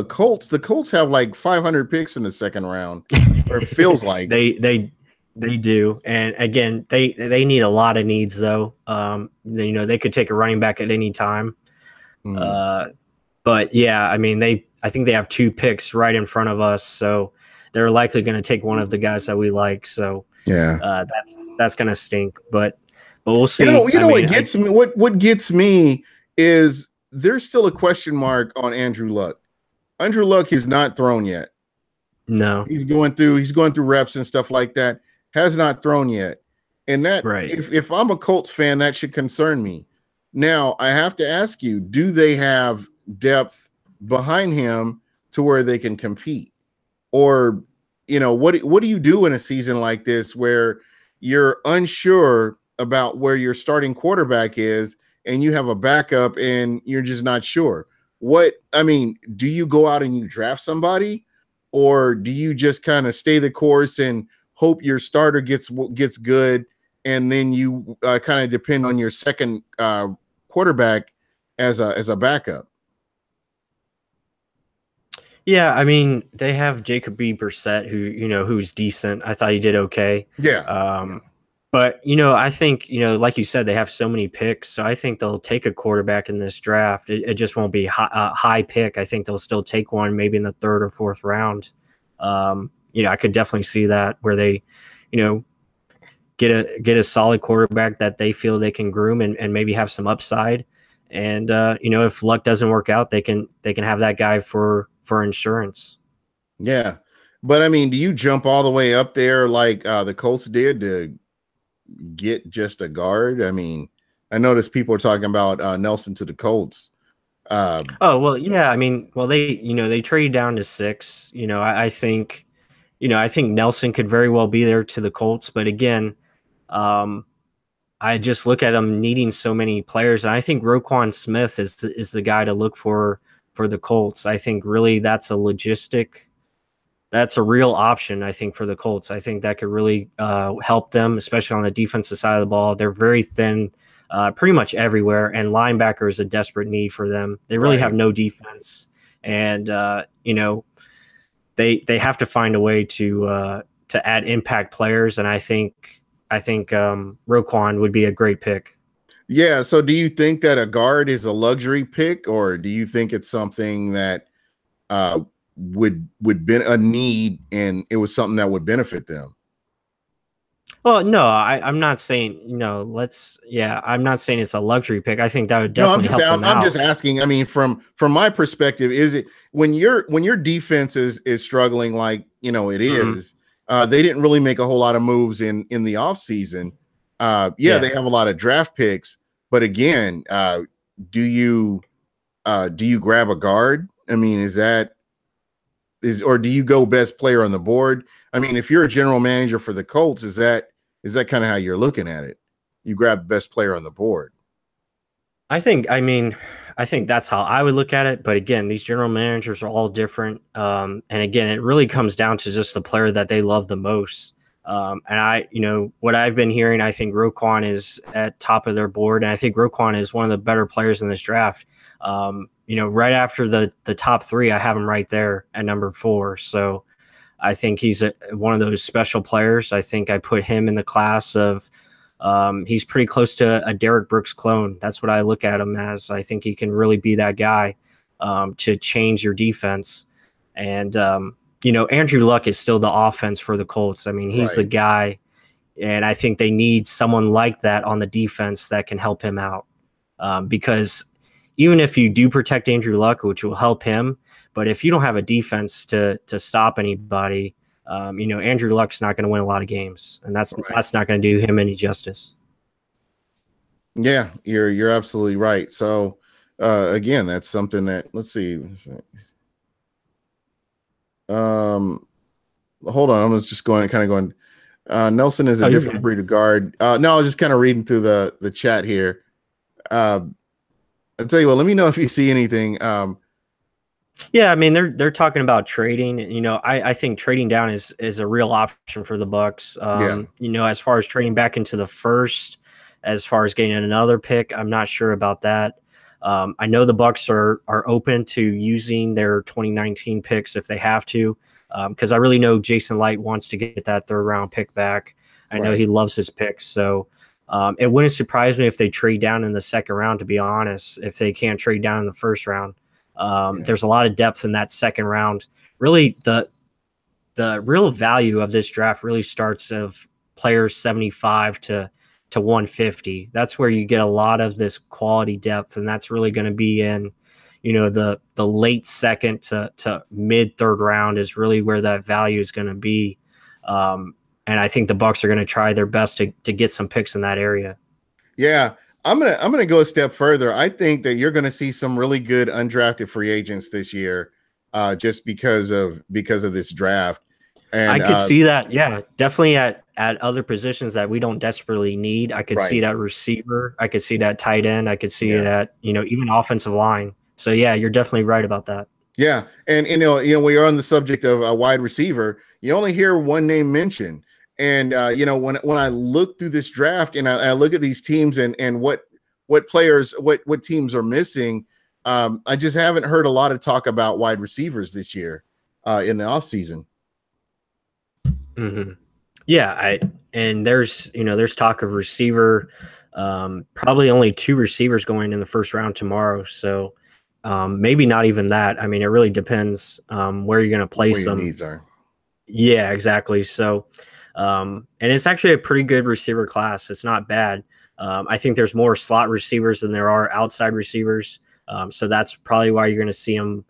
Speaker 1: Colts? The Colts have like 500 picks in the second round, or it feels like
Speaker 2: they do. And again, they need a lot of needs though. They could take a running back at any time. But yeah, I mean, I think they have 2 picks right in front of us, so they're likely going to take one of the guys that we like. So
Speaker 1: yeah,
Speaker 2: that's going to stink. But we'll see.
Speaker 1: What gets me? What gets me is there's still a question mark on Andrew Luck. Andrew Luck is not thrown yet.
Speaker 2: No,
Speaker 1: he's going through reps and stuff like that. Has not thrown yet, and that
Speaker 2: right.
Speaker 1: If I'm a Colts fan, that should concern me. Now I have to ask you: do they have depth behind him to where they can compete? Or what do you do in a season like this where you're unsure about where your starting quarterback is and you have a backup and you're just not sure? Do you go out and you draft somebody, or do you just kind of stay the course and hope your starter gets good, and then you kind of depend on your second quarterback as a backup?
Speaker 2: Yeah, I mean, they have Jacoby Brissett, who's decent. I thought he did okay.
Speaker 1: Yeah.
Speaker 2: But I think like you said, they have so many picks, so I think they'll take a quarterback in this draft. It just won't be a high pick. I think they'll still take one, maybe in the 3rd or 4th round. I could definitely see that, where they, get a solid quarterback that they feel they can groom and maybe have some upside. And if luck doesn't work out, they can have that guy for insurance.
Speaker 1: Yeah. But I mean, do you jump all the way up there like the Colts did to get just a guard? I mean, I noticed people are talking about Nelson to the Colts.
Speaker 2: Oh, well, yeah. I mean, well, they traded down to 6. I think Nelson could very well be there to the Colts. But again, I just look at them needing so many players, and I think Roquan Smith is the guy to look for the Colts. I think really that's a real option, I think, for the Colts. I think that could really help them, especially on the defensive side of the ball. They're very thin pretty much everywhere, and linebacker is a desperate need for them. They really have no defense, and they have to find a way to add impact players, and I think Roquan would be a great pick.
Speaker 1: Yeah. So do you think that a guard is a luxury pick, or do you think it's something that would be a need and it was something that would benefit them?
Speaker 2: Well, no, I'm not saying, I'm not saying it's a luxury pick. I think that would definitely help them out.
Speaker 1: I'm just asking. I mean, from my perspective, is it when your defense is struggling like it is? They didn't really make a whole lot of moves in the offseason. They have a lot of draft picks, but again, do you grab a guard? I mean, or do you go best player on the board? I mean, if you're a general manager for the Colts, is that kind of how you're looking at it? You grab the best player on the board.
Speaker 2: I think that's how I would look at it. But again, these general managers are all different. And again, it really comes down to just the player that they love the most. And what I've been hearing, I think Roquan is at top of their board. And I think Roquan is one of the better players in this draft. Right after the top 3, I have him right there at number 4. So I think he's one of those special players. I think I put him in the class of he's pretty close to a Derek Brooks clone. That's what I look at him as. I think he can really be that guy to change your defense. And, Andrew Luck is still the offense for the Colts. I mean, he's the guy. And I think they need someone like that on the defense that can help him out. Because even if you do protect Andrew Luck, which will help him, but if you don't have a defense to stop anybody, Andrew Luck's not going to win a lot of games, and that's not going to do him any justice.
Speaker 1: Yeah, you're absolutely right. So again, that's something that let's see. Hold on, I was just going. Nelson is a different breed of guard. No, I was just kind of reading through the chat here. I'll tell you what, let me know if you see anything.
Speaker 2: Yeah, I mean they're talking about trading. You know, I think trading down is a real option for the Bucs.
Speaker 1: Yeah,
Speaker 2: You know, as far as trading back into the first, as far as getting another pick, I'm not sure about that. I know the Bucs are open to using their 2019 picks if they have to, because I really know Jason Light wants to get that third round pick back. I know
Speaker 1: right.
Speaker 2: he loves his picks, so it wouldn't surprise me if they trade down in the second round. To be honest, if they can't trade down in the first round.
Speaker 1: Yeah.
Speaker 2: There's a lot of depth in that second round. Really, the real value of this draft really starts of players 75 to 150. That's where you get a lot of this quality depth, and that's really going to be in, you know, the late second to mid third round is really where that value is going to be. And I think the Bucs are going to try their best to get some picks in that area.
Speaker 1: Yeah, I'm gonna go a step further. I think that you're gonna see some really good undrafted free agents this year, just because of this draft.
Speaker 2: I
Speaker 1: And
Speaker 2: could see that. Yeah, definitely at other positions that we don't desperately need. I could see
Speaker 1: right,
Speaker 2: that receiver. I could see that tight end. I could see
Speaker 1: yeah,
Speaker 2: that, you know, even offensive line. So yeah, you're definitely right about that.
Speaker 1: yeah. And when you're on the subject of a wide receiver, you only hear one name mentioned. And when I look through this draft and I look at these teams and what players what teams are missing, I just haven't heard a lot of talk about wide receivers this year in the offseason.
Speaker 2: Mm-hmm. Yeah, and there's talk of receiver, probably only two receivers going in the first round tomorrow. So maybe not even that. I mean, it really depends where you're going to
Speaker 1: Where
Speaker 2: place
Speaker 1: your
Speaker 2: them.
Speaker 1: needs are.
Speaker 2: Yeah, exactly. So, and it's actually a pretty good receiver class. It's not bad. I think there's more slot receivers than there are outside receivers. So that's probably why you're going to see them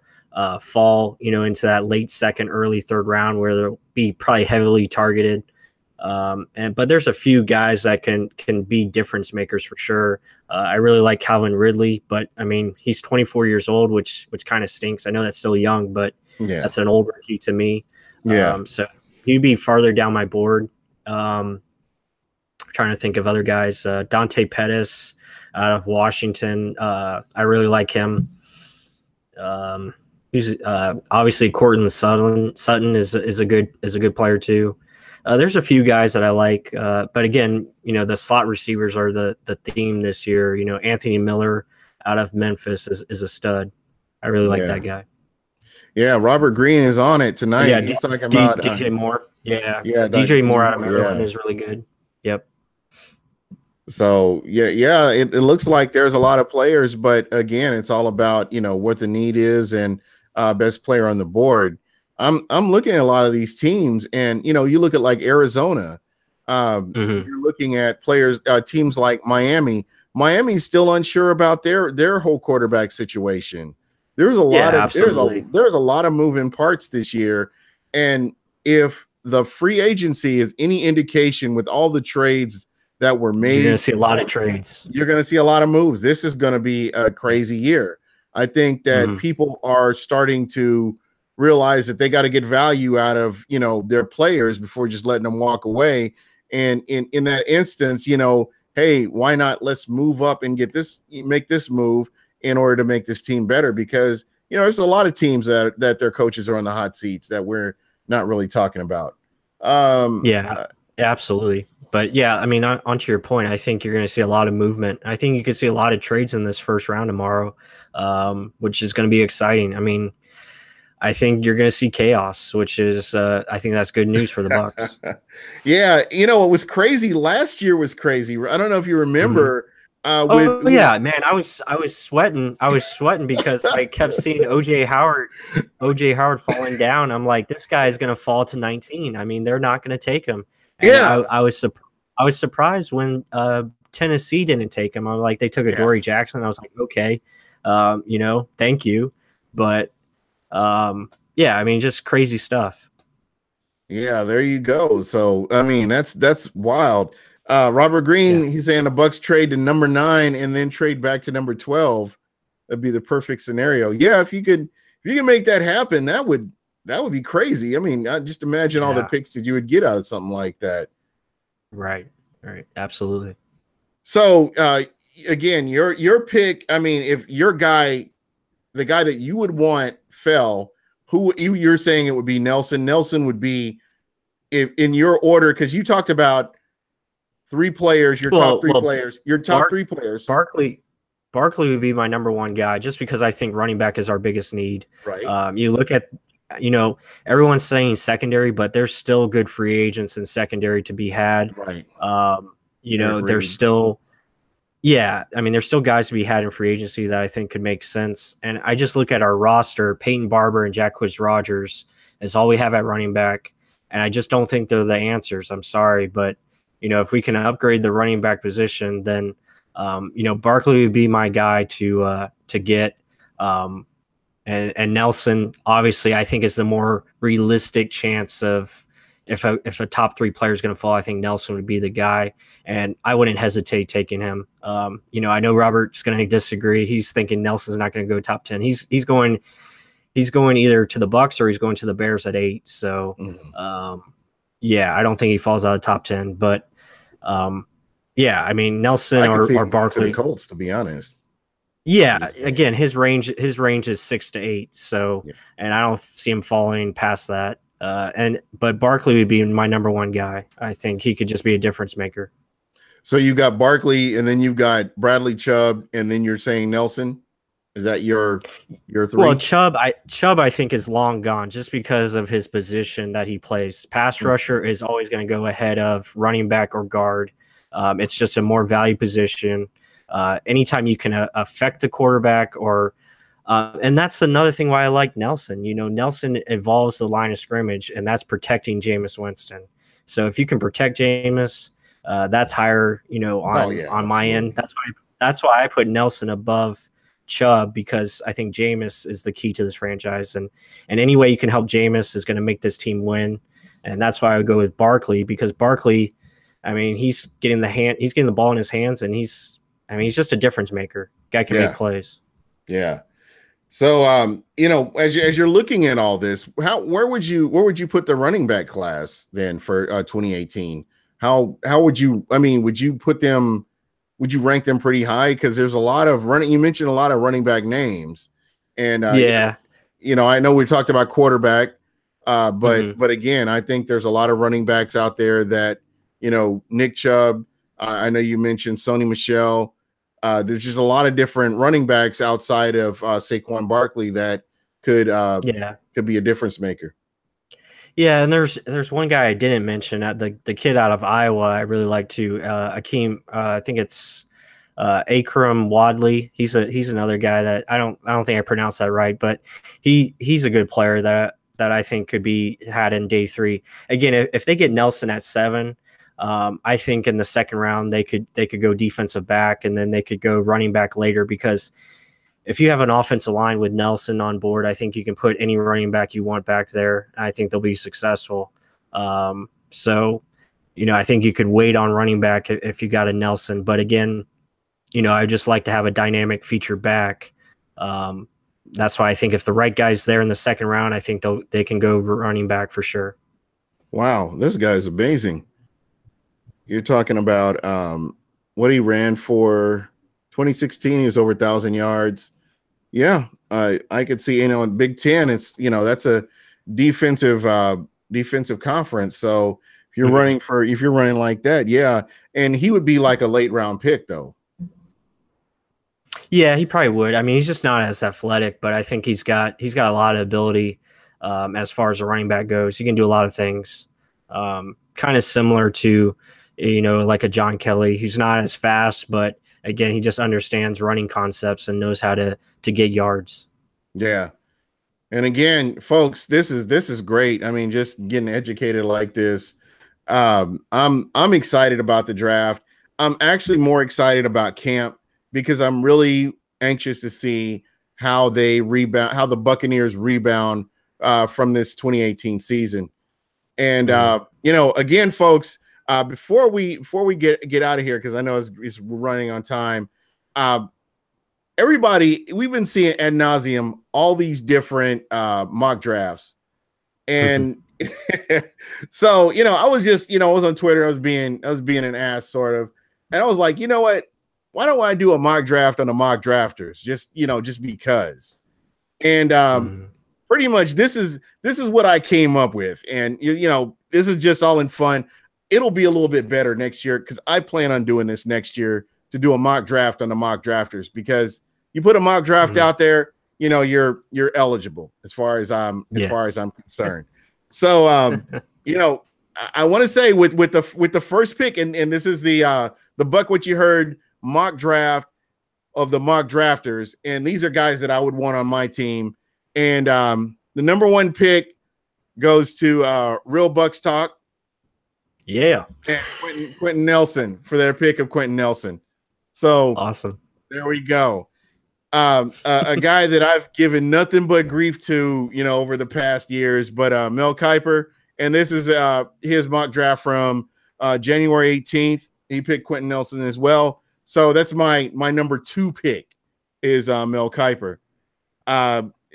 Speaker 2: fall, you know, into that late second, early third round where they'll be probably heavily targeted. But there's a few guys that can be difference makers for sure. I really like Calvin Ridley, but I mean he's 24 years old, which kind of stinks. I know that's still young, but
Speaker 1: Yeah,
Speaker 2: that's an old rookie to me.
Speaker 1: yeah.
Speaker 2: So he'd be farther down my board. Trying to think of other guys. Dante Pettis out of Washington. I really like him. He's obviously Cortland Sutton is a good player too. There's a few guys that I like, but again, you know, the slot receivers are the theme this year. You know, Anthony Miller out of Memphis is a stud. I really like
Speaker 1: Yeah.
Speaker 2: that guy.
Speaker 1: Yeah, Robert Green is on it tonight.
Speaker 2: Yeah,
Speaker 1: He's talking about
Speaker 2: DJ Moore. Yeah,
Speaker 1: yeah,
Speaker 2: DJ
Speaker 1: DJ
Speaker 2: Moore out of
Speaker 1: Moore,
Speaker 2: Maryland
Speaker 1: yeah.
Speaker 2: is really good. Yep.
Speaker 1: So yeah, it looks like there's a lot of players, but again, it's all about, what the need is and best player on the board. I'm looking at a lot of these teams, and you look at like Arizona.
Speaker 2: Mm-hmm.
Speaker 1: You're looking at players, teams like Miami. Miami's still unsure about their whole quarterback situation. There's a lot
Speaker 2: Yeah,
Speaker 1: of
Speaker 2: absolutely.
Speaker 1: there's a lot of moving parts this year, and if the free agency is any indication, with all the trades that were
Speaker 2: You're going
Speaker 1: made,
Speaker 2: to see a lot of trades.
Speaker 1: you're going to see a lot of moves. This is going to be a crazy year. I think that people are starting to realize that they got to get value out of, their players before just letting them walk away. And in that instance, hey, why not? Let's move up and make this move in order to make this team better, because, there's a lot of teams that their coaches are on the hot seats that we're not really talking about.
Speaker 2: Yeah, absolutely. But yeah, I mean, onto your point, I think you're going to see a lot of movement. I think you could see a lot of trades in this first round tomorrow, which is going to be exciting. I mean, I think you're going to see chaos, which is, I think that's good news for the Bucs.
Speaker 1: Yeah, what was crazy last year was crazy. I don't know if you remember.
Speaker 2: Yeah, man, I was sweating. I was sweating because I kept seeing OJ Howard falling down. I'm like, this guy is going to fall to 19. I mean, they're not going to take him. And
Speaker 1: yeah,
Speaker 2: I was surprised when Tennessee didn't take him. I'm like, they took Adoree Jackson. I was like, okay, thank you, but yeah, I mean, just crazy stuff.
Speaker 1: Yeah, there you go. So I mean, that's wild. Robert Green,
Speaker 2: Yeah.
Speaker 1: he's saying the Bucs trade to number 9 and then trade back to number 12. That'd be the perfect scenario. Yeah, if you could make that happen, that would be crazy. I mean, just imagine all the picks that you would get out of something like that.
Speaker 2: Right. Absolutely.
Speaker 1: So again, your pick. I mean, if your guy, the guy that you would want fell, who you're saying it would be Nelson. Nelson would be if in your order, because you talked about three players, your top three players, your top three players.
Speaker 2: Barkley would be my number one guy just because I think running back is our biggest need.
Speaker 1: Right.
Speaker 2: You look at, everyone's saying secondary, but there's still good free agents in secondary to be had.
Speaker 1: Right.
Speaker 2: There's still, there's still guys to be had in free agency that I think could make sense. And I just look at our roster, Peyton Barber and Jacquizz Rodgers is all we have at running back. And I just don't think they're the answers. I'm sorry, but if we can upgrade the running back position, then Barkley would be my guy to get. And Nelson, obviously, I think is the more realistic chance of if a top three player is going to fall. I think Nelson would be the guy, and I wouldn't hesitate taking him. I know Robert's going to disagree. He's thinking Nelson's not going to go top 10. He's going either to the Bucs or he's going to the Bears at 8. So, I don't think he falls out of the top 10. But Nelson or Barkley
Speaker 1: to the Colts, to be honest.
Speaker 2: Yeah, again, his range is 6 to 8. So, and I don't see him falling past that. But Barkley would be my number one guy. I think he could just be a difference maker.
Speaker 1: So you got Barkley, and then you've got Bradley Chubb, and then you're saying Nelson. Is that your three?
Speaker 2: Well, Chubb, I think is long gone just because of his position that he plays. Pass rusher is always going to go ahead of running back or guard. It's just a more value position. Anytime you can affect the quarterback and that's another thing why I like Nelson. Nelson evolves the line of scrimmage, and that's protecting Jameis Winston. So if you can protect Jameis, that's higher, on my end. That's why I put Nelson above Chubb, because I think Jameis is the key to this franchise, and any way you can help Jameis is going to make this team win. And that's why I would go with Barkley, because Barkley, he's getting the ball in his hands, and he's just a difference maker. Guy can make plays.
Speaker 1: Yeah. So, as you're looking at all this, where would you put the running back class then for 2018? How would you? Would you put them? Would you rank them pretty high? Because there's a lot of running. You mentioned a lot of running back names, and I know we talked about quarterback, but again, I think there's a lot of running backs out there that Nick Chubb. I know you mentioned Sony Michel. There's just a lot of different running backs outside of Saquon Barkley that could be a difference maker.
Speaker 2: Yeah, and there's one guy I didn't mention, the kid out of Iowa. I really like to Akeem. I think it's Akram Wadley. He's another guy that I don't think I pronounced that right, but he's a good player that I think could be had in day 3. Again, if they get Nelson at 7. I think in the second round they could go defensive back, and then they could go running back later, because if you have an offensive line with Nelson on board, I think you can put any running back you want back there. I think they'll be successful. So, I think you could wait on running back if you got a Nelson. But again, I just like to have a dynamic feature back. That's why I think if the right guy's there in the second round, I think they can go running back for sure.
Speaker 1: Wow, this guy's amazing. You're talking about what he ran for 2016. He was over 1,000 yards. Yeah, I could see, in Big Ten, it's that's a defensive conference. So if you're running like that, yeah, and he would be like a late round pick though.
Speaker 2: Yeah, he probably would. He's just not as athletic, but I think he's got a lot of ability as far as a running back goes. He can do a lot of things, kind of similar to like a John Kelly, who's not as fast, but again, he just understands running concepts and knows how to get yards.
Speaker 1: Yeah. And again, folks, this is great. Just getting educated like this. I'm excited about the draft. I'm actually more excited about camp, because I'm really anxious to see how they rebound, how the Buccaneers rebound from this 2018 season. And again, folks, before we get out of here, because I know it's running on time. Everybody, we've been seeing ad nauseum all these different mock drafts, and so I was just I was on Twitter. I was being an ass sort of, and I was like, you know what? why don't I do a mock draft on the mock drafters? Just because. And pretty much this is what I came up with. And this is just all in fun. It'll be a little bit better next year because I plan on doing this next year to do a mock draft on the mock drafters, because you put a mock draft out there, you're eligible as far as I'm concerned. So I want to say with the first pick, and this is the Buc What You Heard mock draft of the mock drafters, and these are guys that I would want on my team. And the number one pick goes to Real Bucs Talk.
Speaker 2: Yeah.
Speaker 1: And Quentin Nelson for their pick of Quentin Nelson. So
Speaker 2: awesome.
Speaker 1: There we go. A guy that I've given nothing but grief to, over the past years, but Mel Kiper. And this is his mock draft from January 18th. He picked Quentin Nelson as well. So that's my number 2 pick is Mel Kiper.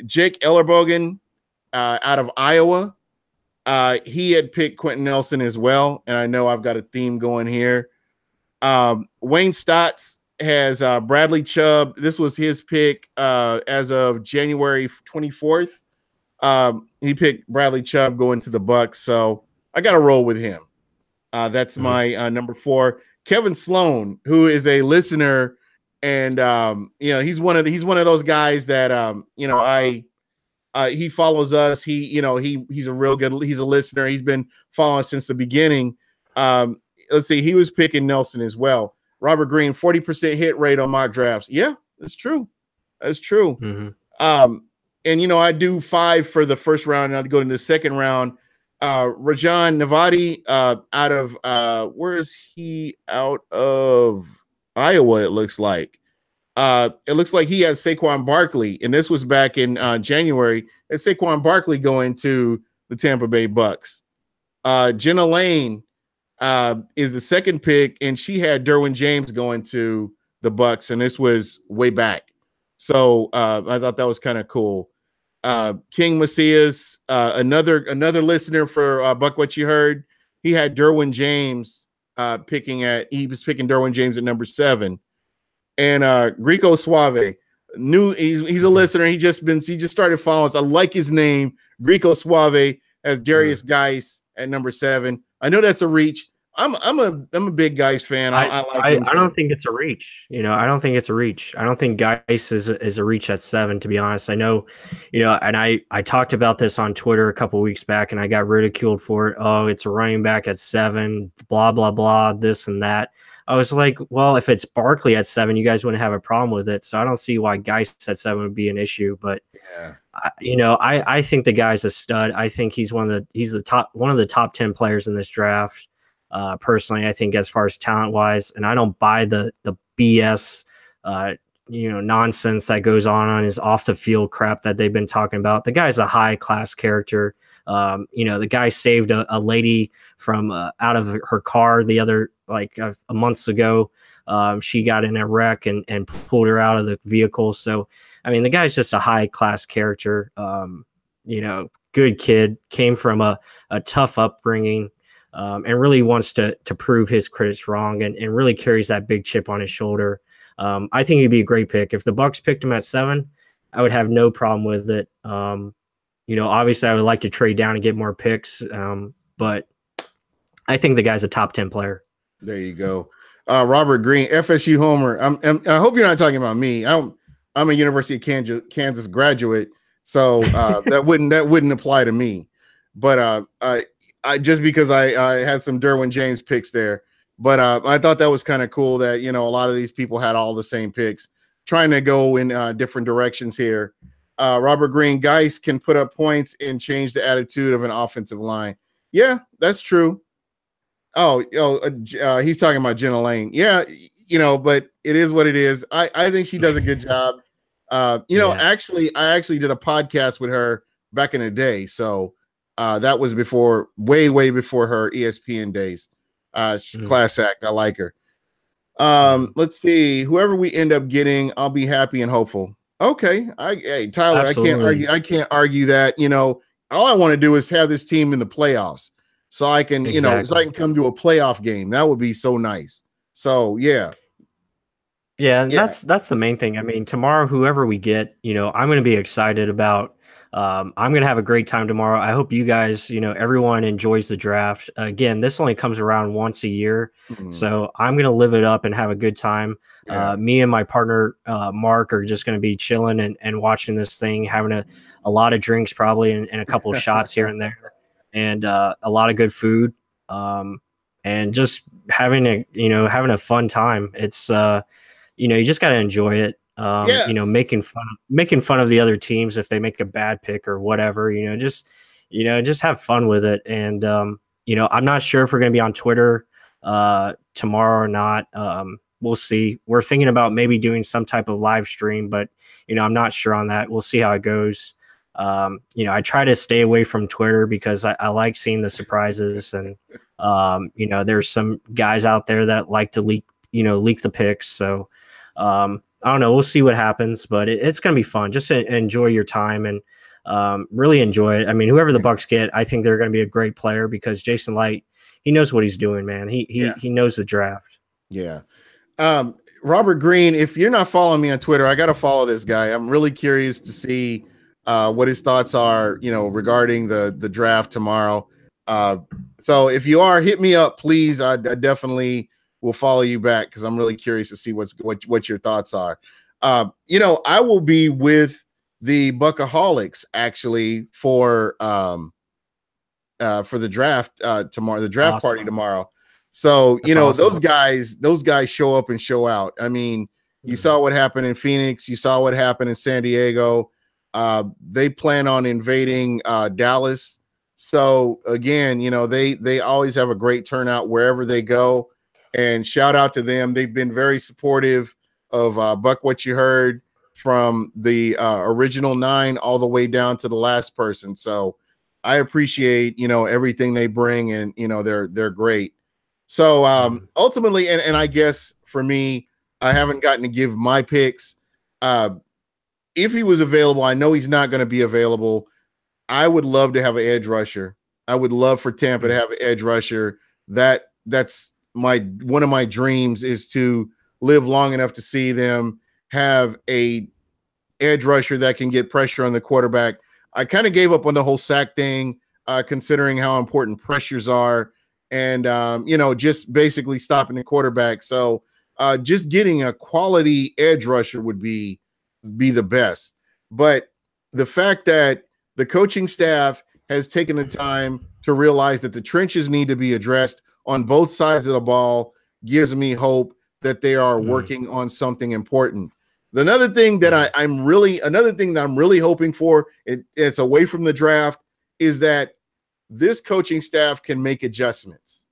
Speaker 1: Jake Ellerbogen out of Iowa. He had picked Quentin Nelson as well. And I know I've got a theme going here. Wayne Stotts has Bradley Chubb. This was his pick as of January 24th. He picked Bradley Chubb going to the Bucs, so I got to roll with him. That's my number 4. Kevin Sloan, who is a listener, and he's one of those guys that he follows us. He's a real good. He's a listener. He's been following us since the beginning. Let's see. He was picking Nelson as well. Robert Green, 40% hit rate on mock drafts. Yeah, that's true. That's true. And I do 5 for the first round, and I'd go to the second round. Rajan Navadi out of where is he? Out of Iowa, it looks like. It looks like he has Saquon Barkley, and this was back in January. It's Saquon Barkley going to the Tampa Bay Bucs. Jenna Lane is the second pick, and she had Derwin James going to the Bucs, and this was way back. So I thought that was kind of cool. King Macias, another listener for Buc What You Heard. He had Derwin James he was picking Derwin James at number 7. And Greco Suave, he's a listener. He just started following us. I like his name. Greco Suave has Darius Geis at number 7. I know that's a reach. I'm a big Geis fan.
Speaker 2: I don't think it's a reach. I don't think it's a reach. I don't think Geis is a reach at 7, to be honest. I know, and I talked about this on Twitter a couple of weeks back, and I got ridiculed for it. Oh, it's a running back at 7, blah, blah, blah, this and that. I was like, well, if it's Barkley at 7, you guys wouldn't have a problem with it. So I don't see why Geis at 7 would be an issue. But I think the guy's a stud. I think he's one of the top 10 players in this draft. Personally, I think as far as talent wise, and I don't buy the BS, nonsense that goes on his off the field crap that they've been talking about. The guy's a high class character. The guy saved a lady from out of her car the other a months ago. She got in a wreck and pulled her out of the vehicle. So, I mean, the guy's just a high class character. Good kid, came from a tough upbringing. And really wants to prove his critics wrong and really carries that big chip on his shoulder. I think he'd be a great pick. If the Bucs picked him at 7, I would have no problem with it. Obviously I would like to trade down and get more picks. But I think the guy's a top 10 player.
Speaker 1: There you go. Robert Green, FSU homer. I hope you're not talking about me. I'm a University of Kansas graduate, so that wouldn't apply to me. But I just because I had some Derwin James picks there, but I thought that was kind of cool that a lot of these people had all the same picks, trying to go in different directions here. Robert Green, Geis can put up points and change the attitude of an offensive line. Yeah, that's true. He's talking about Jenna Lane. Yeah, but it is what it is. I think she does a good job. Actually, I actually did a podcast with her back in the day, so. That was way before her ESPN days. Class act. I like her. Let's see. Whoever we end up getting, I'll be happy and hopeful. Okay. Tyler, absolutely. I can't argue that. All I want to do is have this team in the playoffs, so I can, so I can come to a playoff game. That would be so nice. So yeah.
Speaker 2: Yeah, and
Speaker 1: Yeah.
Speaker 2: that's the main thing. I mean, tomorrow, whoever we get, I'm going to be excited about. I'm going to have a great time tomorrow. I hope you guys, everyone enjoys the draft. Again, this only comes around once a year,
Speaker 1: Mhm.
Speaker 2: so I'm going to live it up and have a good time.
Speaker 1: Yeah.
Speaker 2: Me and my partner Mark are just going to be chilling and watching this thing, having a lot of drinks probably and a couple of shots here and there, and a lot of good food, and just having a fun time. It's you just got to enjoy it.
Speaker 1: Yeah.
Speaker 2: Making fun of the other teams if they make a bad pick or whatever. Just have fun with it. And I'm not sure if we're going to be on Twitter tomorrow or not. We'll see. We're thinking about maybe doing some type of live stream, but I'm not sure on that. We'll see how it goes. I try to stay away from Twitter because I like seeing the surprises, and there's some guys out there that like to leak the picks. So I don't know. We'll see what happens, but it's going to be fun. Just enjoy your time and really enjoy it. I mean, whoever the Bucs get, I think they're going to be a great player because Jason Light, he knows what he's doing, man. He knows the draft.
Speaker 1: Yeah. Robert Green, if you're not following me on Twitter, I got to follow this guy. I'm really curious to see what his thoughts are, regarding the draft tomorrow. So if you are, hit me up, please. I definitely will follow you back because I'm really curious to see what your thoughts are. I will be with the Buckaholics actually for the draft tomorrow, the draft party tomorrow. So,
Speaker 2: That's awesome.
Speaker 1: those guys show up and show out. I mean, you saw what happened in Phoenix. You saw what happened in San Diego. They plan on invading Dallas. So again, they always have a great turnout wherever they go. And shout out to them. They've been very supportive of Buc What You Heard from the original 9 all the way down to the last person. So I appreciate, everything they bring, and, they're great. So ultimately, and I guess for me, I haven't gotten to give my picks. If he was available, I know he's not going to be available. I would love to have an edge rusher. I would love for Tampa to have an edge rusher. That's one of my dreams, is to live long enough to see them have a edge rusher that can get pressure on the quarterback. I kind of gave up on the whole sack thing, considering how important pressures are, and just basically stopping the quarterback. So just getting a quality edge rusher would be the best. But the fact that the coaching staff has taken the time to realize that the trenches need to be addressed on both sides of the ball gives me hope that they are working on something important. Another thing that I'm really hoping for, it's away from the draft, is that this coaching staff can make adjustments.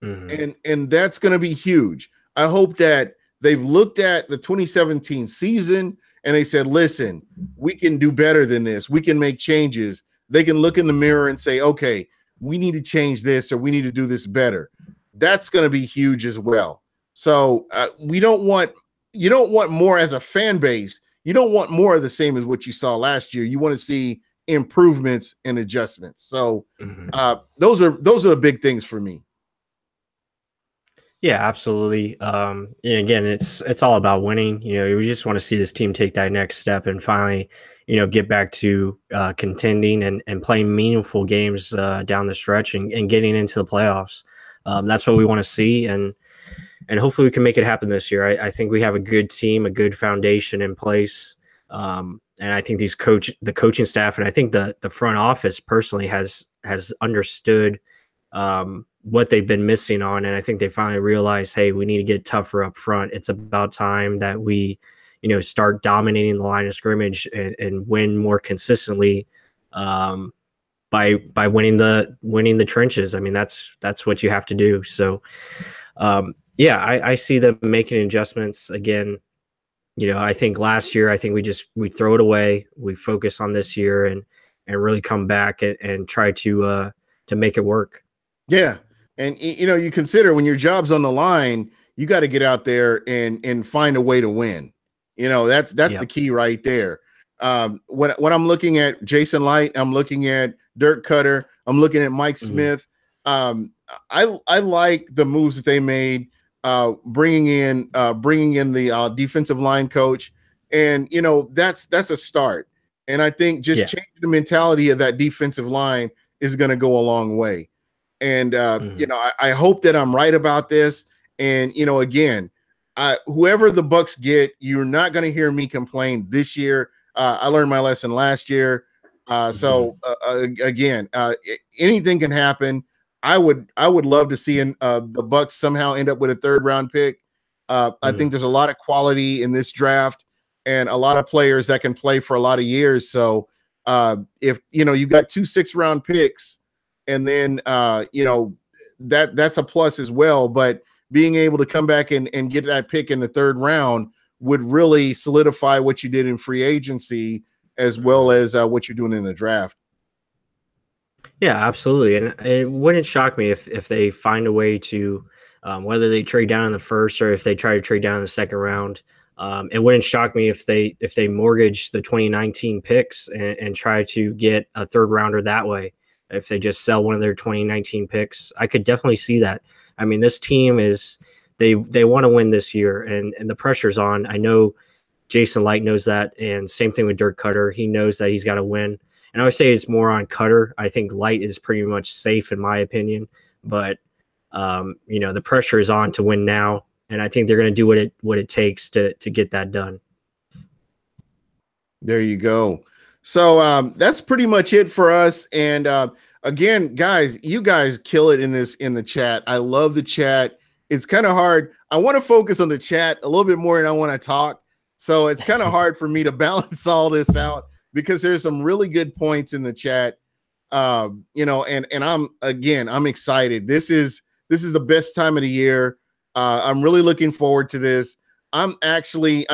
Speaker 1: And that's going to be huge. I hope that they've looked at the 2017 season and they said, listen, we can do better than this. We can make changes. They can look in the mirror and say, okay, we need to change this, or we need to do this better. That's going to be huge as well. So you don't want more as a fan base. You don't want more of the same as what you saw last year. You want to see improvements and adjustments. So those are the big things for me.
Speaker 2: Yeah, absolutely. And again, it's all about winning. We just want to see this team take that next step and finally, get back to contending and playing meaningful games down the stretch and getting into the playoffs. That's what we want to see, and hopefully we can make it happen this year. I think we have a good team, a good foundation in place, and I think the coaching staff, and I think the front office personally has understood what they've been missing on. And I think they finally realized, hey, we need to get tougher up front. It's about time that we, start dominating the line of scrimmage and win more consistently by winning the trenches. I mean, that's what you have to do. So, I see them making adjustments again. I think last year, we throw it away. We focus on this year and really come back and try to make it work.
Speaker 1: Yeah. And, you consider when your job's on the line, you got to get out there and find a way to win. That's the key right there. When I'm looking at Jason Light, I'm looking at Dirk Cutter, I'm looking at Mike Smith. I like the moves that they made. bringing in the defensive line coach, and that's a start. And I think just changing the mentality of that defensive line is going to go a long way. And I hope that I'm right about this. And again, whoever the Bucs get, you're not going to hear me complain this year. I learned my lesson last year. So again, anything can happen. I would love to see the Bucs somehow end up with a 3rd round pick. I think there's a lot of quality in this draft and a lot of players that can play for a lot of years. So if you've got 2 6th round picks, and then that's a plus as well. But being able to come back and get that pick in the 3rd round would really solidify what you did in free agency as well as what you're doing in the draft.
Speaker 2: Yeah, absolutely. And it wouldn't shock me if they find a way to, whether they trade down in the 1st or if they try to trade down in the 2nd round. It wouldn't shock me if they mortgage the 2019 picks and try to get a 3rd rounder that way. If they just sell one of their 2019 picks, I could definitely see that. I mean, this team they want to win this year, and the pressure's on. I know Jason Light knows that, and same thing with Dirk Cutter. He knows that he's got to win. And I would say it's more on Cutter. I think Light is pretty much safe in my opinion, but the pressure is on to win now, and I think they're going to do what it takes to get that done.
Speaker 1: There you go. So that's pretty much it for us. And again, guys, you guys kill it in the chat. I love the chat. It's kind of hard. I want to focus on the chat a little bit more than I want to talk. So it's kind of hard for me to balance all this out because there's some really good points in the chat. And I'm excited. This is the best time of the year. I'm really looking forward to this. I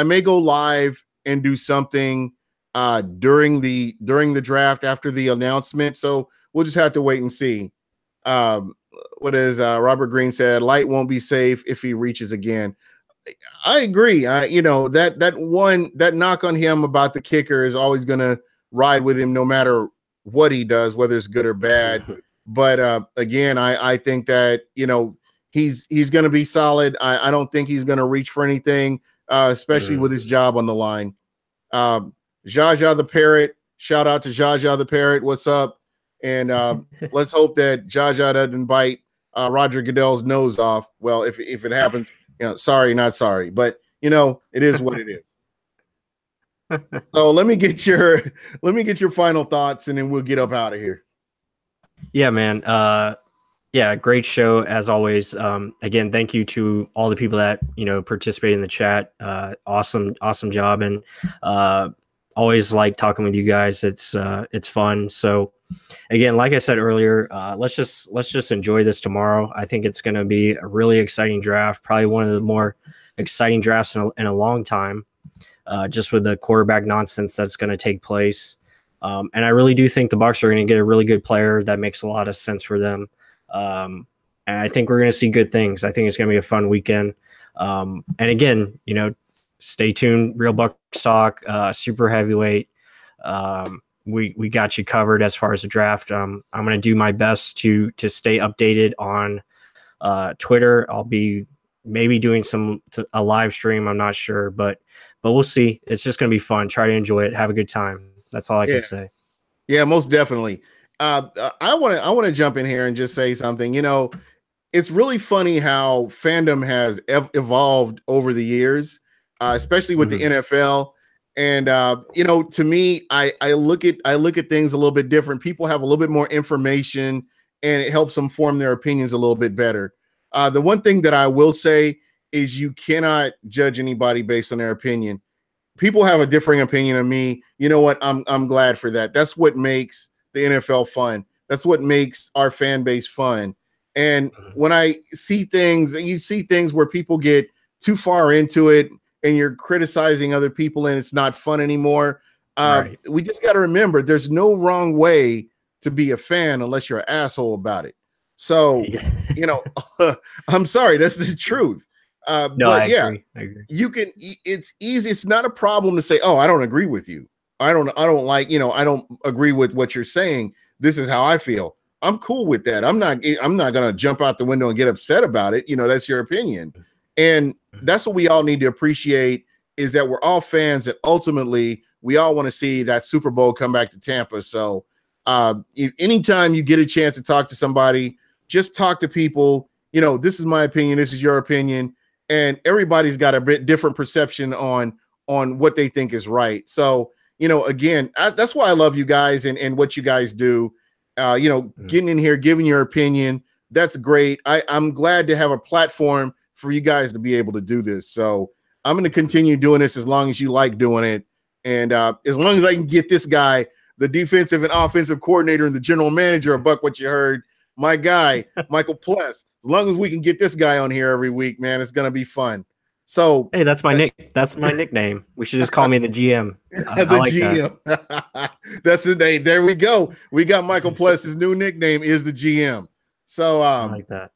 Speaker 1: may go live and do something during the draft after the announcement. So we'll just have to wait and see. What is Robert Green said, Light won't be safe if he reaches again. I agree. That knock on him about the kicker is always going to ride with him no matter what he does, whether it's good or bad. But again, I think that, he's going to be solid. I don't think he's going to reach for anything, especially with his job on the line. Jaja the Parrot, shout out to Jaja the Parrot. What's up? And let's hope that Jaja doesn't bite Roger Goodell's nose off. Well, if it happens, sorry, not sorry, but it is what it is. So let me get your final thoughts, and then we'll get up out of here.
Speaker 2: Yeah, man. Yeah, great show as always. Again, thank you to all the people that participate in the chat. Awesome job, and always like talking with you guys. It's fun. So again, like I said earlier, let's just enjoy this tomorrow. I think it's going to be a really exciting draft, probably one of the more exciting drafts in a long time. Just with the quarterback nonsense that's going to take place. And I really do think the Bucs are going to get a really good player that makes a lot of sense for them. And I think we're going to see good things. I think it's going to be a fun weekend. And again, stay tuned. Real Bucs Talk, super heavyweight. We got you covered as far as the draft. I'm going to do my best to stay updated on Twitter. I'll be maybe doing a live stream. I'm not sure, but we'll see. It's just going to be fun. Try to enjoy it. Have a good time. That's all I can say.
Speaker 1: Yeah, most definitely. I want to jump in here and just say something. It's really funny how fandom has evolved over the years, especially with the NFL. And to me, I look at things a little bit different. People have a little bit more information, and it helps them form their opinions a little bit better. The one thing that I will say is you cannot judge anybody based on their opinion. People have a differing opinion of me. You know what? I'm glad for that. That's what makes the NFL fun. That's what makes our fan base fun. And when I see things, you see things where people get too far into it and you're criticizing other people and it's not fun anymore. Right. We just got to remember there's no wrong way to be a fan unless you're an asshole about it. So, I'm sorry, that's the truth. I agree. You can, it's easy. It's not a problem to say, oh, I don't agree with you. I don't agree with what you're saying. This is how I feel. I'm cool with that. I'm not going to jump out the window and get upset about it. That's your opinion. And that's what we all need to appreciate, is that we're all fans, and ultimately we all want to see that Super Bowl come back to Tampa. So anytime you get a chance to talk to somebody, just talk to people. This is my opinion, this is your opinion, and everybody's got a bit different perception on what they think is right. So, again, that's why I love you guys and what you guys do. Getting in here, giving your opinion, that's great. I'm glad to have a platform for you guys to be able to do this. So I'm going to continue doing this as long as you like doing it. And as long as I can get this guy, the defensive and offensive coordinator and the general manager of Buc What You Heard, my guy, Michael Pless, as long as we can get this guy on here every week, man, it's going to be fun. So
Speaker 2: hey, that's my nickname. We should just call me the GM.
Speaker 1: The like GM. That. That's the name. There we go. We got Michael Pless. His new nickname is the GM. So
Speaker 2: I like that.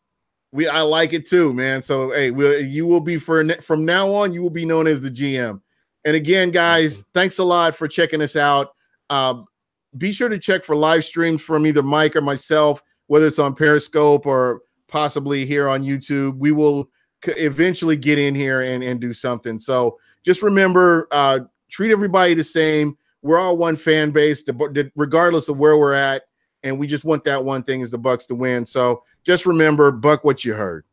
Speaker 1: I like it too, man. So hey, you will be from now on, you will be known as the GM. And again, guys, thanks a lot for checking us out. Be sure to check for live streams from either Mike or myself, whether it's on Periscope or possibly here on YouTube. We will eventually get in here and do something. So just remember, treat everybody the same. We're all one fan base, regardless of where we're at. And we just want that one thing, is the Bucs to win. So just remember, Buc What You Heard.